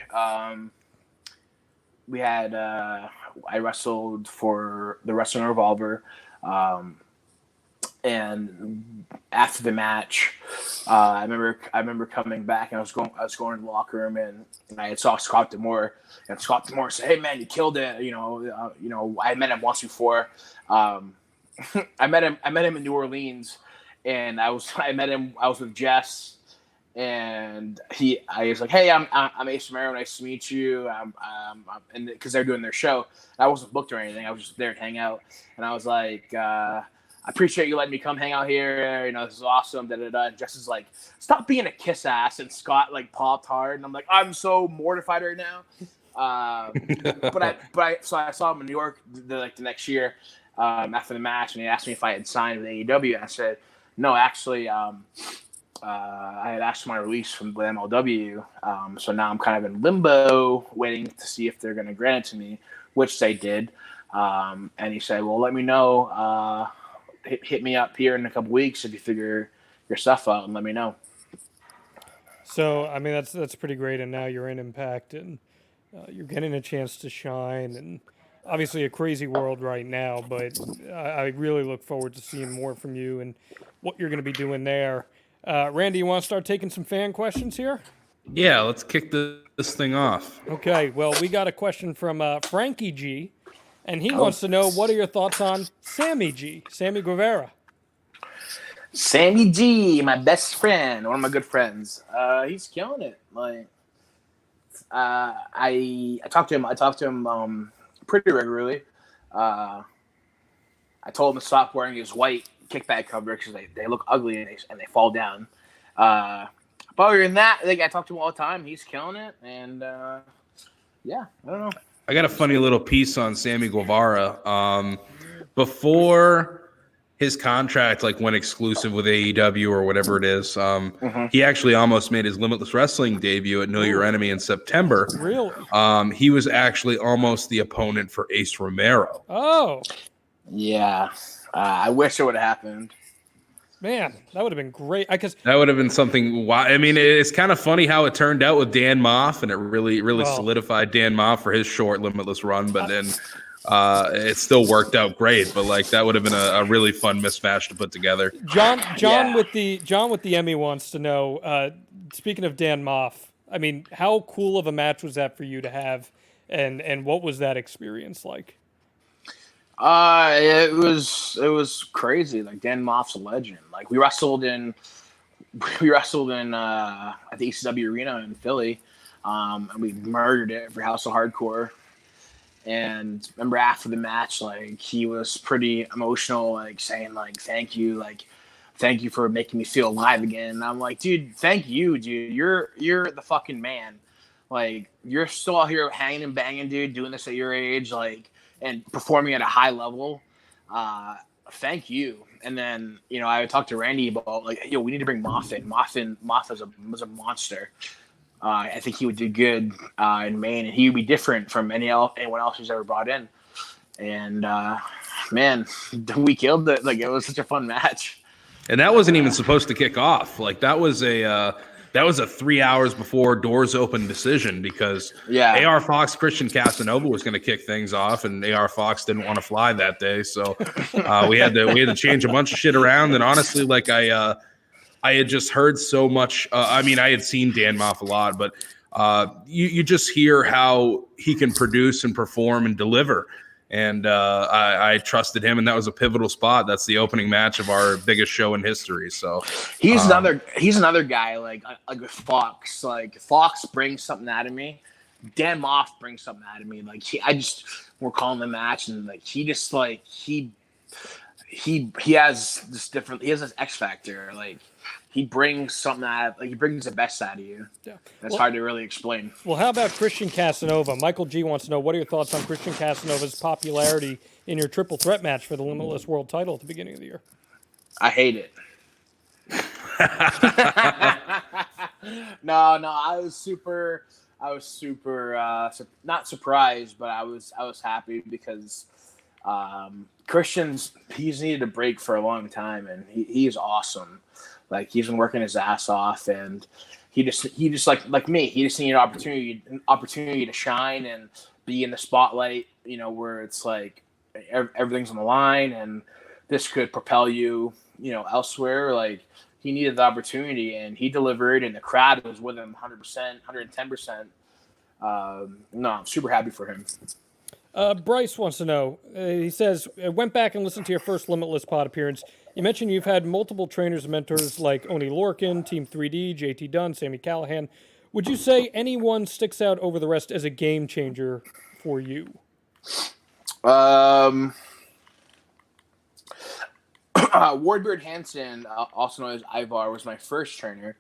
We had I wrestled for the Wrestling Revolver. And after the match, I remember coming back and I was going to the locker room and I had saw Scott D'Amore, and Scott D'Amore said, "Hey man, you killed it." I met him once before. I met him in New Orleans, and I was with Jess, and I was like, "Hey, I'm Ace Romero. Nice to meet you." And because they're doing their show, I wasn't booked or anything. I was just there to hang out, and I was like, I appreciate you letting me come hang out here. This is awesome. And Jess is like, stop being a kiss ass. And Scott like popped hard. And I'm like, I'm so mortified right now. So I saw him in New York the next year. after the match, and he asked me if I had signed with AEW. I said, no, actually, I had asked for my release with MLW. So now I'm kind of in limbo, waiting to see if they're going to grant it to me, which they did. And he said, well, let me know. Hit me up here in a couple weeks if you figure your stuff out, and let me know. So, I mean, that's pretty great. And now you're in Impact, and you're getting a chance to shine. And obviously, a crazy world right now. But I really look forward to seeing more from you and what you're going to be doing there. Randy, you want to start taking some fan questions here? Yeah, let's kick this thing off. Okay. Well, we got a question from Frankie G, and he wants to know, what are your thoughts on Sammy Guevara? Sammy G, my best friend, one of my good friends. He's killing it. Like, I talk to him pretty regularly. I told him to stop wearing his white kickback cover because they look ugly and they fall down. But other than that, I talk to him all the time. He's killing it, and yeah, I don't know. I got a funny little piece on Sammy Guevara. Before his contract went exclusive with AEW or whatever it is, he actually almost made his Limitless Wrestling debut at Know Your Enemy in September. Really? He was actually almost the opponent for Ace Romero. Oh. Yeah. I wish it would have happened. Man, that would have been great. That would have been something. I mean, it's kind of funny how it turned out with Dan Moff, and it really solidified Dan Moff for his short Limitless run. But then it still worked out great. But that would have been a really fun mismatch to put together. John with the Emmy wants to know. Speaking of Dan Moff, I mean, how cool of a match was that for you to have, and what was that experience like? It was crazy. Like, Dan Moff's a legend. Like, we wrestled in at the ECW arena in Philly, and we murdered it for House of Hardcore. And remember after the match, he was pretty emotional, saying thank you for making me feel alive again. And I'm like, dude, thank you, dude. You're the fucking man. You're still out here hanging and banging, dude, doing this at your age, and performing at a high level. Thank you. And then, I talked to Randy about we need to bring Moff in. Moff was a monster. I think he would do good in Maine, and he would be different from anyone else who's ever brought in. And man, we killed it. It was such a fun match. And that wasn't even supposed to kick off. That was a 3 hours before doors open decision because AR Fox, Christian Casanova was going to kick things off, and AR Fox didn't want to fly that day, so we had to change a bunch of shit around. And honestly, I had just heard so much. I mean, I had seen Dan Moff a lot, but you just hear how he can produce and perform and deliver. And I trusted him, and that was a pivotal spot. That's the opening match of our biggest show in history. So he's another guy like with Fox. Fox brings something out of me. Dan Moff brings something out of me. We're calling the match, and he has this different. He has this X factor. He brings something out. He brings the best out of you. Yeah, that's hard to really explain. Well, how about Christian Casanova? Michael G wants to know, what are your thoughts on Christian Casanova's popularity in your triple threat match for the Limitless World Title at the beginning of the year? I hate it. No, I was super not surprised, but I was happy because he's needed a break for a long time, and he's awesome. He's been working his ass off, and he just like me. He just needed an opportunity to shine and be in the spotlight. Where it's everything's on the line, and this could propel you. Elsewhere. He needed the opportunity, and he delivered, and the crowd was with him 100%, 110%. No, I'm super happy for him. Bryce wants to know, he says, I went back and listened to your first Limitless pod appearance. You mentioned you've had multiple trainers and mentors like Oni Lorcan, Team 3D, JT Dunn, Sammy Callahan. Would you say anyone sticks out over the rest as a game changer for you? Wardbeard Hansen, also known as Ivar, was my first trainer.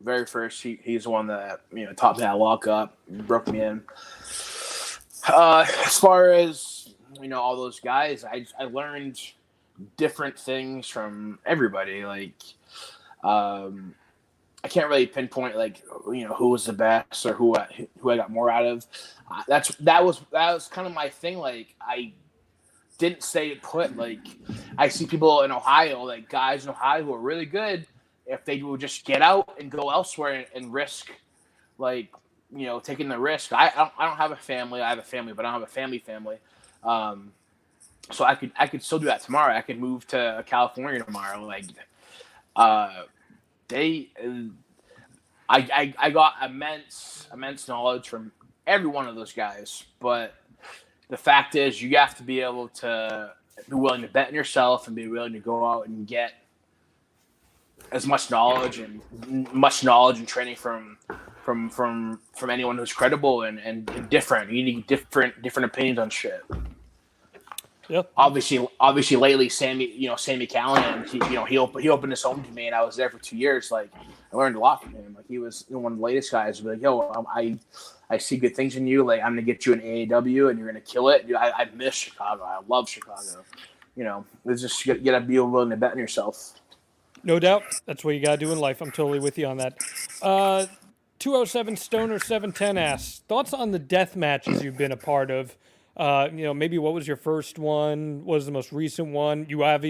Very first, he's the one that taught me how to lock up, broke me in. As far as all those guys, I learned different things from everybody. Like, I can't really pinpoint like who was the best or who I got more out of. That was kind of my thing. Like, I didn't stay put. Like, I see people in Ohio, like guys in Ohio who are really good. If they would just get out and go elsewhere and risk, like, taking the risk. I don't have a family. I have a family, but I don't have a family. So I could still do that tomorrow. I could move to California tomorrow. Like, I got immense knowledge from every one of those guys. But the fact is, you have to be able to be willing to bet on yourself and be willing to go out and get as much knowledge and training from anyone who's credible and different. You need different opinions on shit. Yep. Obviously, lately, Sammy Callahan, he opened his home to me, and I was there for 2 years. Like, I learned a lot from him. Like, he was one of the latest guys. Like, yo, I see good things in you. Like, I'm gonna get you an AEW, and you're gonna kill it. I miss Chicago. I love Chicago. It's just you gotta be willing to bet on yourself. No doubt. That's what you got to do in life. I'm totally with you on that. 207 Stoner 710 asks, thoughts on the death matches you've been a part of? Maybe what was your first one? What was the most recent one? You had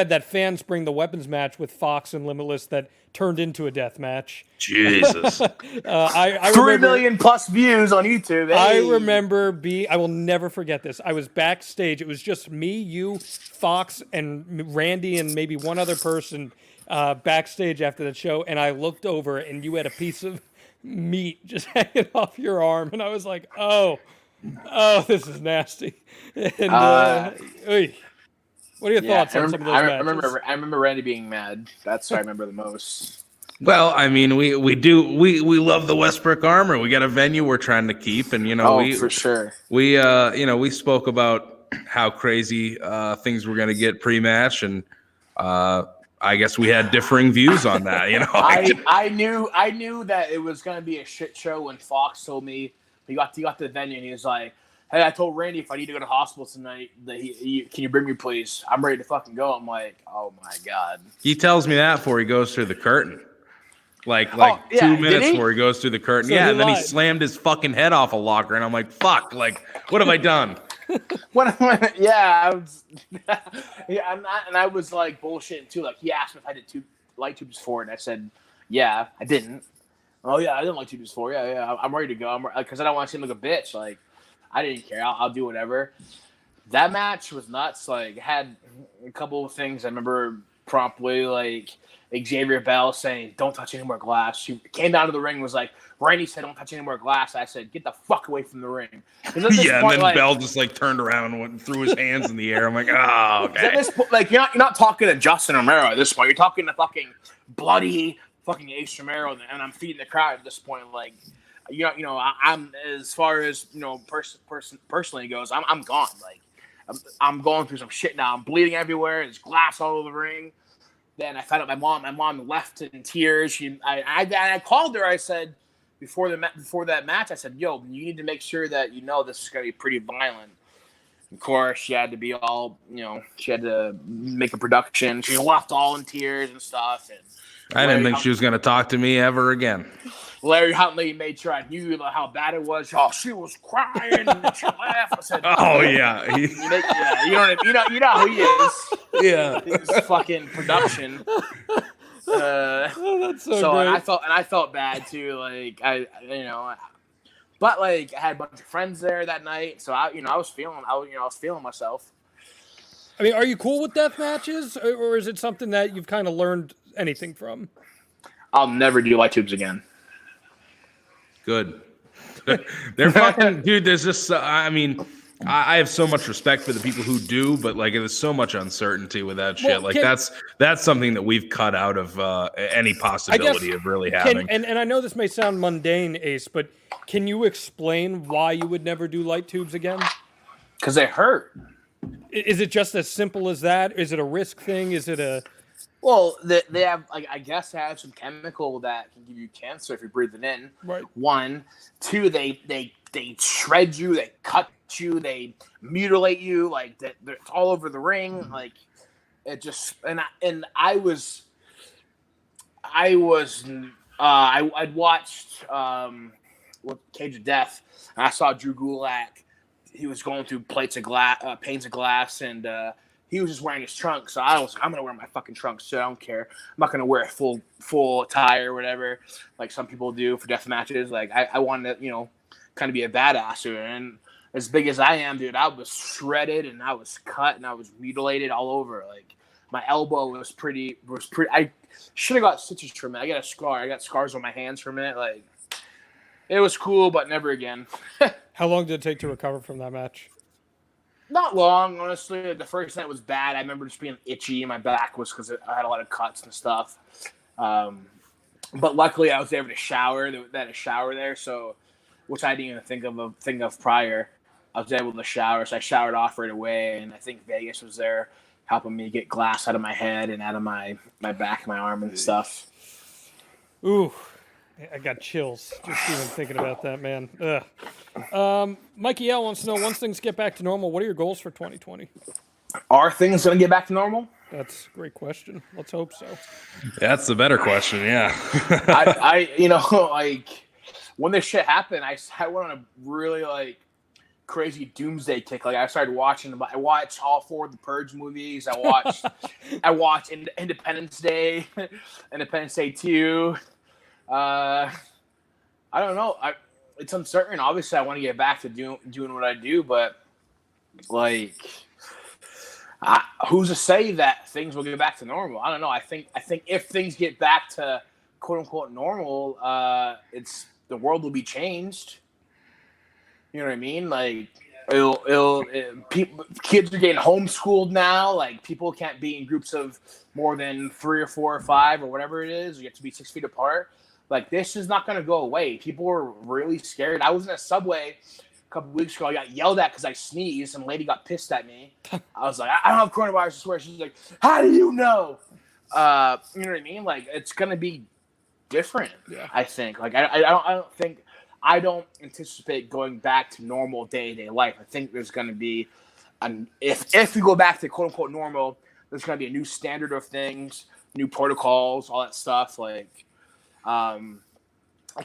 that Fans Bring the Weapons match with Fox and Limitless that turned into a death match. Jesus. I 3 million plus views on YouTube. Hey. I remember I will never forget this. I was backstage. It was just me, you, Fox, and Randy, and maybe one other person backstage after the show. And I looked over, and you had a piece of meat just hanging off your arm. And I was like, oh, this is nasty. And what are your thoughts on some of those matches? I remember Randy being mad. That's what I remember the most. Well, I mean, we love the Westbrook Armor. We got a venue we're trying to keep, and for sure. We spoke about how crazy things were going to get pre-match, and I guess we had differing views on that. I knew that it was going to be a shit show when Fox told me he got to the venue and he was like, "Hey, I told Randy if I need to go to hospital tonight, that can you bring me, please? I'm ready to fucking go." I'm like, oh my god. He tells me that before he goes through the curtain. Like 2 minutes before he goes through the curtain. So and then he slammed his fucking head off a locker, and I'm like, fuck, like, what have I done? I was like bullshitting too. Like, he asked me if I did light tubes before, and I said, yeah, I didn't. Oh yeah, I didn't light tubes before. Yeah, I'm ready to go. Because I don't want to seem like a bitch. Like, I didn't care. I'll do whatever. That match was nuts. Like, had a couple of things I remember promptly, like Xavier Bell saying, "Don't touch any more glass." She came down to the ring and was like, Randy said, "Don't touch any more glass." I said, "Get the fuck away from the ring." And then Bell just turned around and threw his hands in the air. I'm like, oh, okay. At this point, you're not talking to Justin Romero at this point. You're talking to fucking bloody fucking Ace Romero, and I'm feeding the crowd at this point. Like, I'm as far as personally goes, I'm gone. Like, I'm going through some shit now. I'm bleeding everywhere. There's glass all over the ring. Then I found out my mom left in tears. I called her. I said before that match, I said, "Yo, you need to make sure that this is gonna be pretty violent." Of course, she had to be all she had to make a production. She left all in tears and stuff. And I didn't think she was gonna talk to me ever again. Larry Huntley made sure I knew how bad it was. Oh, she was crying and she laughed. I said, "Oh yeah, you know who he is." Yeah, his fucking production. That's so great. And I felt bad too. Like, but like I had a bunch of friends there that night, so I was feeling myself. I mean, are you cool with death matches, or is it something that you've kind of learned anything from? I'll never do light tubes again. Good. They're fucking, dude. There's just, I mean, I have so much respect for the people who do, but like, there's so much uncertainty with that shit. Like, that's something that we've cut out of any possibility of really having. And I know this may sound mundane, Ace, but can you explain why you would never do light tubes again? Because they hurt. Is it just as simple as that? Is it a risk thing? Is it a? Well, they have, like, I guess they have some chemical that can give you cancer if you breathe it in. Right. 1, 2, they shred you, they cut you, they mutilate you, like it's all over the ring, like it just I'd watched Cage of Death, and I saw Drew Gulak. He was going through panes of glass, and he was just wearing his trunks. So I was like, I'm gonna wear my fucking trunks, so I don't care. I'm not gonna wear a full attire or whatever, like some people do for death matches. Like I wanted to, kind of be a badass, and as big as I am, dude, I was shredded and I was cut and I was mutilated all over. Like my elbow was pretty. I should have got stitches from it. I got a scar. I got scars on my hands from it. Like it was cool, but never again. How long did it take to recover from that match? Not long, honestly. The first night was bad. I remember just being itchy. My back was because I had a lot of cuts and stuff. But luckily, I was able to shower. They had a shower there, so which I didn't even think of prior. I was able to shower, so I showered off right away. And I think Vegas was there helping me get glass out of my head and out of my back, my arm, and stuff. Ooh, I got chills just even thinking about that, man. Ugh. Mikey L wants to know, once things get back to normal, what are your goals for 2020? Are things going to get back to normal? That's a great question. Let's hope so. That's the better question, yeah. I like when this shit happened, I went on a really like crazy doomsday kick. Like I started watching them. I watched all 4 of the Purge movies. I watched Independence Day, Independence Day 2. I don't know. It's uncertain. Obviously, I want to get back to doing what I do, but like, who's to say that things will get back to normal? I don't know. I think if things get back to quote unquote normal, the world will be changed. You know what I mean? Like, kids are getting homeschooled now. Like, people can't be in groups of more than 3 or 4 or 5 or whatever it is. You have to be 6 feet apart. Like, this is not going to go away. People are really scared. I was in a subway a couple weeks ago. I got yelled at because I sneezed, and a lady got pissed at me. I was like, I don't have coronavirus, I swear. She's like, how do you know? You know what I mean? Like, it's going to be different, Yeah. I think. Like, I don't anticipate going back to normal day-to-day life. I think there's going to be, if we go back to quote-unquote normal, there's going to be a new standard of things, new protocols, all that stuff. Like, I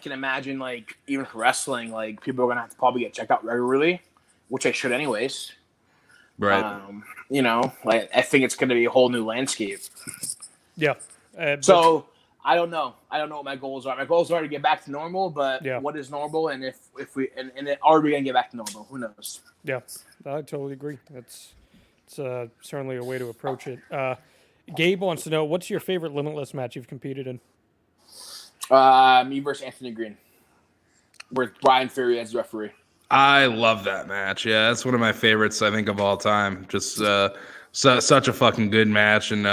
can imagine, like, even for wrestling, like, people are going to have to probably get checked out regularly, which I should anyways. Right. Like, I think it's going to be a whole new landscape. Yeah. So I don't know. I don't know what my goals are. My goals are to get back to normal, but Yeah. what is normal, and if we are we going to get back to normal? Who knows? Yeah, I totally agree. It's certainly a way to approach it. Gabe wants to know, what's your favorite Limitless match you've competed in? Me versus Anthony Green, with Brian Fury as the referee. I love that match. Yeah, that's one of my favorites, I think, of all time. Just such a fucking good match, and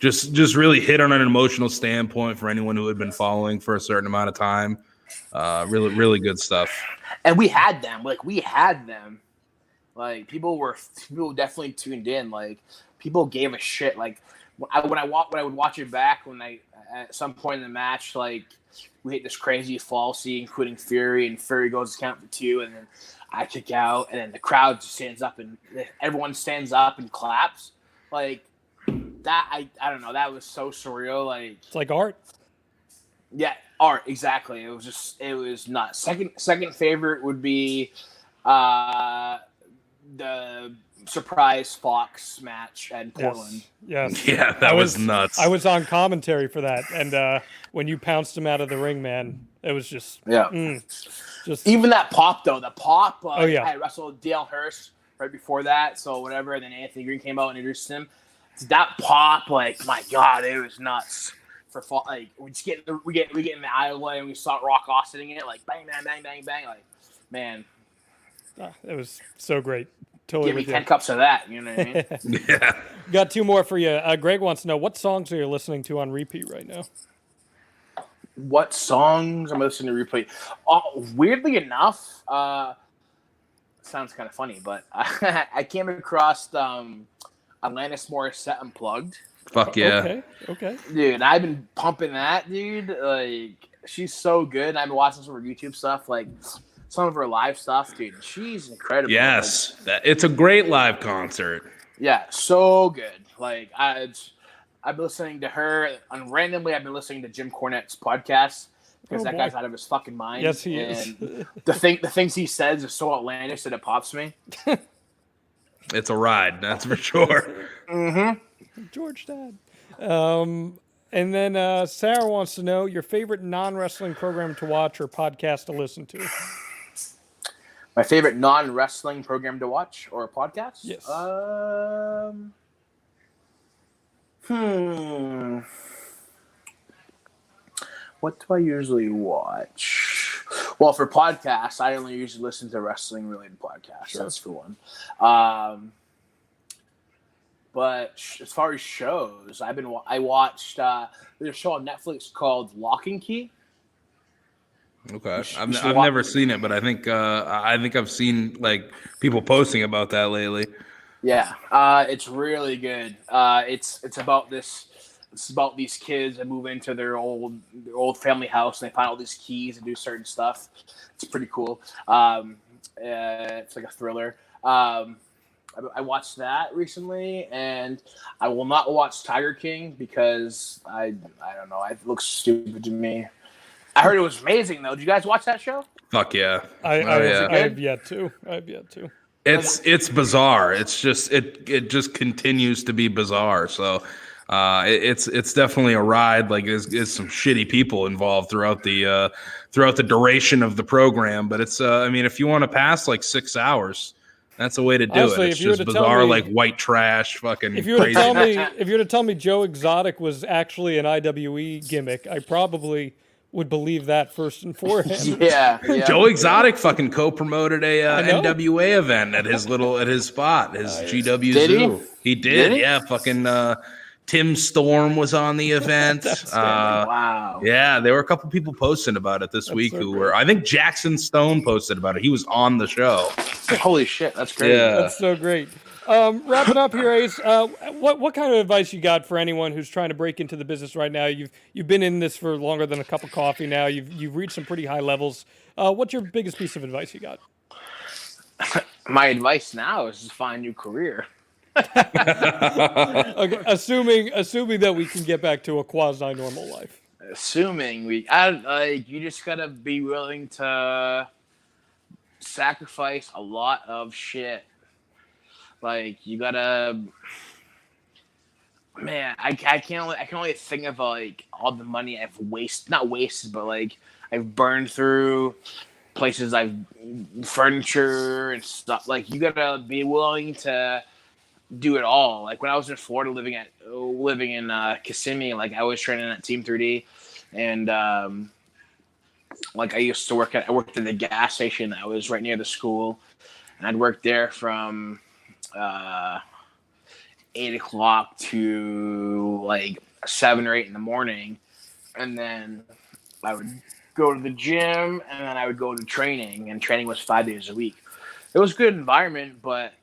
just really hit on an emotional standpoint for anyone who had been following for a certain amount of time. Really, really good stuff. And we had them. Like, people definitely tuned in. Like, people gave a shit. Like, when I would watch it back, at some point in the match, like, we hit this crazy fall scene, including Fury, and Fury goes to count for 2, and then I kick out, and then the crowd just stands up, and everyone stands up and claps. Like, that, I don't know, that was so surreal. Like, It's like art. Yeah, art, exactly. It was nuts. Second favorite would be the surprise Fox match at Portland. Yes. Yeah, that was nuts. I was on commentary for that, and when you pounced him out of the ring, man, it was just just Even that pop though, yeah. I wrestled Dale Hurst right before that, so whatever. And then Anthony Green came out and introduced him. That pop, like, my God, it was nuts. Like, we get in the aisleway and we saw Rock Austin it, like, bang, bang, bang, bang, bang, like, man. It was so great. Totally Give me with you. 10 cups of that, you know what I mean? Yeah. Got 2 more for you. Greg wants to know, what songs are you listening to on repeat right now? What songs I'm listening to replay? Weirdly enough, sounds kind of funny, but I came across Alanis Morissette Unplugged. Fuck yeah. Okay. Dude, I've been pumping that, dude. Like, she's so good. I've been watching some of her YouTube stuff, like some of her live stuff, dude. She's incredible. Yes, it's a great live concert. Yeah, so good. Like, I've been listening to her, and randomly I've been listening to Jim Cornette's podcast because that guy's out of his fucking mind. Yes, he is. the things he says are so outlandish that it pops me. It's a ride, that's for sure. George Dad. And then Sarah wants to know your favorite non-wrestling program to watch or podcast to listen to. My favorite non-wrestling program to watch or podcast? Yes. What do I usually watch? Well, for podcasts, I only usually listen to wrestling-related podcasts. Sure. That's for one. But as far as shows, I watched there's a show on Netflix called Lock and Key. Okay, I've never seen it, but I think I've seen like people posting about that lately. Yeah, it's really good. It's about this. It's about these kids that move into their old family house and they find all these keys and do certain stuff. It's pretty cool. It's like a thriller. I watched that recently, and I will not watch Tiger King because I don't know. It looks stupid to me. I heard it was amazing though. Did you guys watch that show? Fuck yeah! I have yet to. It's bizarre. It's just it just continues to be bizarre. So it's definitely a ride. Like there's some shitty people involved throughout the duration of the program. But it's I mean, if you want to pass like 6 hours, that's a way to do Honestly, it. It's just bizarre, like white trash, fucking. If you were crazy. to tell me Joe Exotic was actually an IWE gimmick, I probably would believe that first and foremost. Yeah. Joe Exotic fucking co-promoted a NWA event at his spot, his GW Did Zoo. He did, Did he? yeah. Fucking Tim Storm was on the event. Wow. Yeah, there were a couple people posting about it this week who were. I think Jackson Stone posted about it. He was on the show. Holy shit, that's great. Yeah. That's so great. Wrapping up here, Ace. What kind of advice you got for anyone who's trying to break into the business right now? You've been in this for longer than a cup of coffee now. You've reached some pretty high levels. What's your biggest piece of advice you got? My advice now is to find a new career. Okay, assuming that we can get back to a quasi-normal life. Assuming you just gotta be willing to sacrifice a lot of shit. Like you gotta, man. I can only think of like all the money I've not wasted, but like I've burned through places, furniture and stuff. Like you gotta be willing to do it all. Like when I was in Florida, living in Kissimmee, like I was training at Team 3D, and like I worked at the gas station that was right near the school, and I'd work there from 8 o'clock to like 7 or 8 in the morning, and then I would go to the gym, and then I would go to training, and training was 5 days a week. It was a good environment, but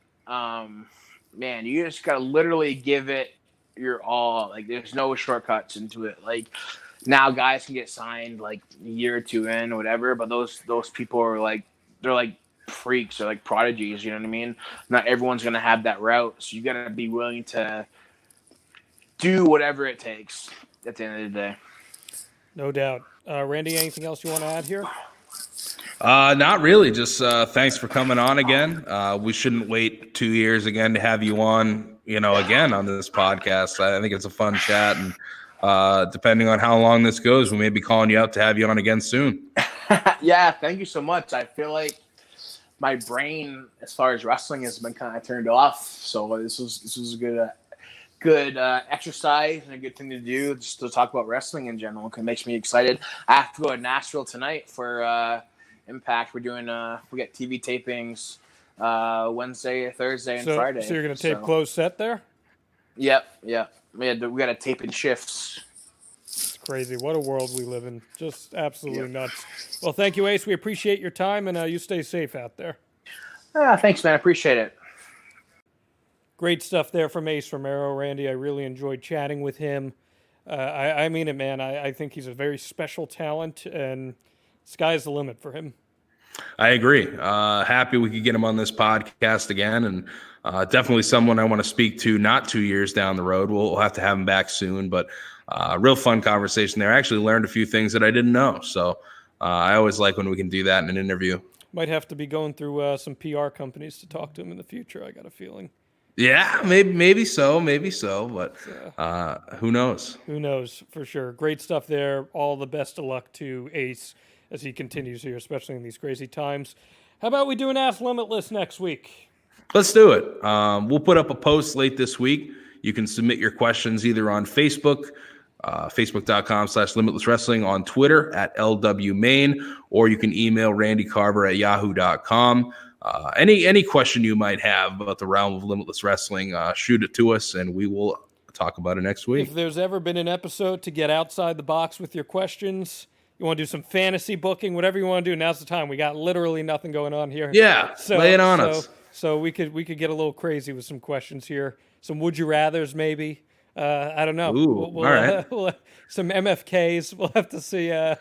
man, you just gotta literally give it your all. Like there's no shortcuts into it. Like now guys can get signed like a year or two in or whatever, but those people are like, they're like freaks, they're like prodigies, you know what I mean? Not everyone's gonna have that route, so you gotta be willing to do whatever it takes at the end of the day. No doubt. Randy, anything else you want to add here? Not really. Just thanks for coming on again. We shouldn't wait 2 years again to have you on, again on this podcast. I think it's a fun chat, and depending on how long this goes, we may be calling you up to have you on again soon. Yeah, thank you so much. I feel like my brain, as far as wrestling, has been kind of turned off. So this was a good exercise and a good thing to do, just to talk about wrestling in general. It makes me excited. I have to go to Nashville tonight for Impact. We're doing we got TV tapings Wednesday, Thursday, and Friday. So you're going to tape closed set there? Yep. We got to tape in shifts. It's crazy. What a world we live in. Just absolutely nuts. Well, thank you, Ace. We appreciate your time, and you stay safe out there. Thanks, man. I appreciate it. Great stuff there from Ace Romero, Randy. I really enjoyed chatting with him. I mean it, man. I think he's a very special talent, and sky's the limit for him. I agree. Happy we could get him on this podcast again, and definitely someone I want to speak to not 2 years down the road. We'll have to have him back soon, but real fun conversation there. I actually learned a few things that I didn't know, so I always like when we can do that in an interview. Might have to be going through some PR companies to talk to him in the future, I got a feeling. Yeah, maybe so, but who knows? Who knows, for sure. Great stuff there. All the best of luck to Ace as he continues here, especially in these crazy times. How about we do an Ask Limitless next week? Let's do it. We'll put up a post late this week. You can submit your questions either on Facebook, facebook.com/Limitless Wrestling, on Twitter @LWMain, or you can email Randy Carver at yahoo.com. Any question you might have about the realm of Limitless Wrestling, shoot it to us, and we will talk about it next week. If there's ever been an episode to get outside the box with your questions, you want to do some fantasy booking, whatever you want to do, now's the time. We got literally nothing going on here. Yeah, lay it on us. So we could get a little crazy with some questions here. Some would you rathers, maybe. I don't know. Ooh, all right. Some MFKs. We'll have to see. Have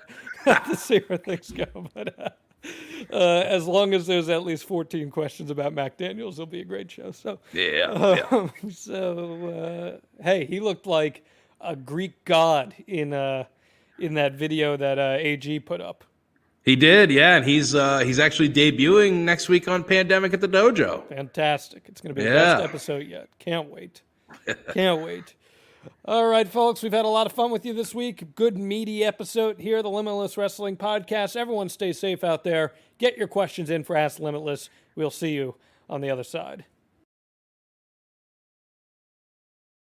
to see where things go. But as long as there's at least 14 questions about Mac Daniels, it'll be a great show. So yeah. Hey, he looked like a Greek god in that video that AG put up. He did, yeah, and he's actually debuting next week on Pandemic at the Dojo. Fantastic! It's going to be the best episode yet. Can't wait. Can't wait. All right, folks, we've had a lot of fun with you this week. Good, meaty episode here, the Limitless Wrestling Podcast. Everyone stay safe out there. Get your questions in for Ask Limitless. We'll see you on the other side.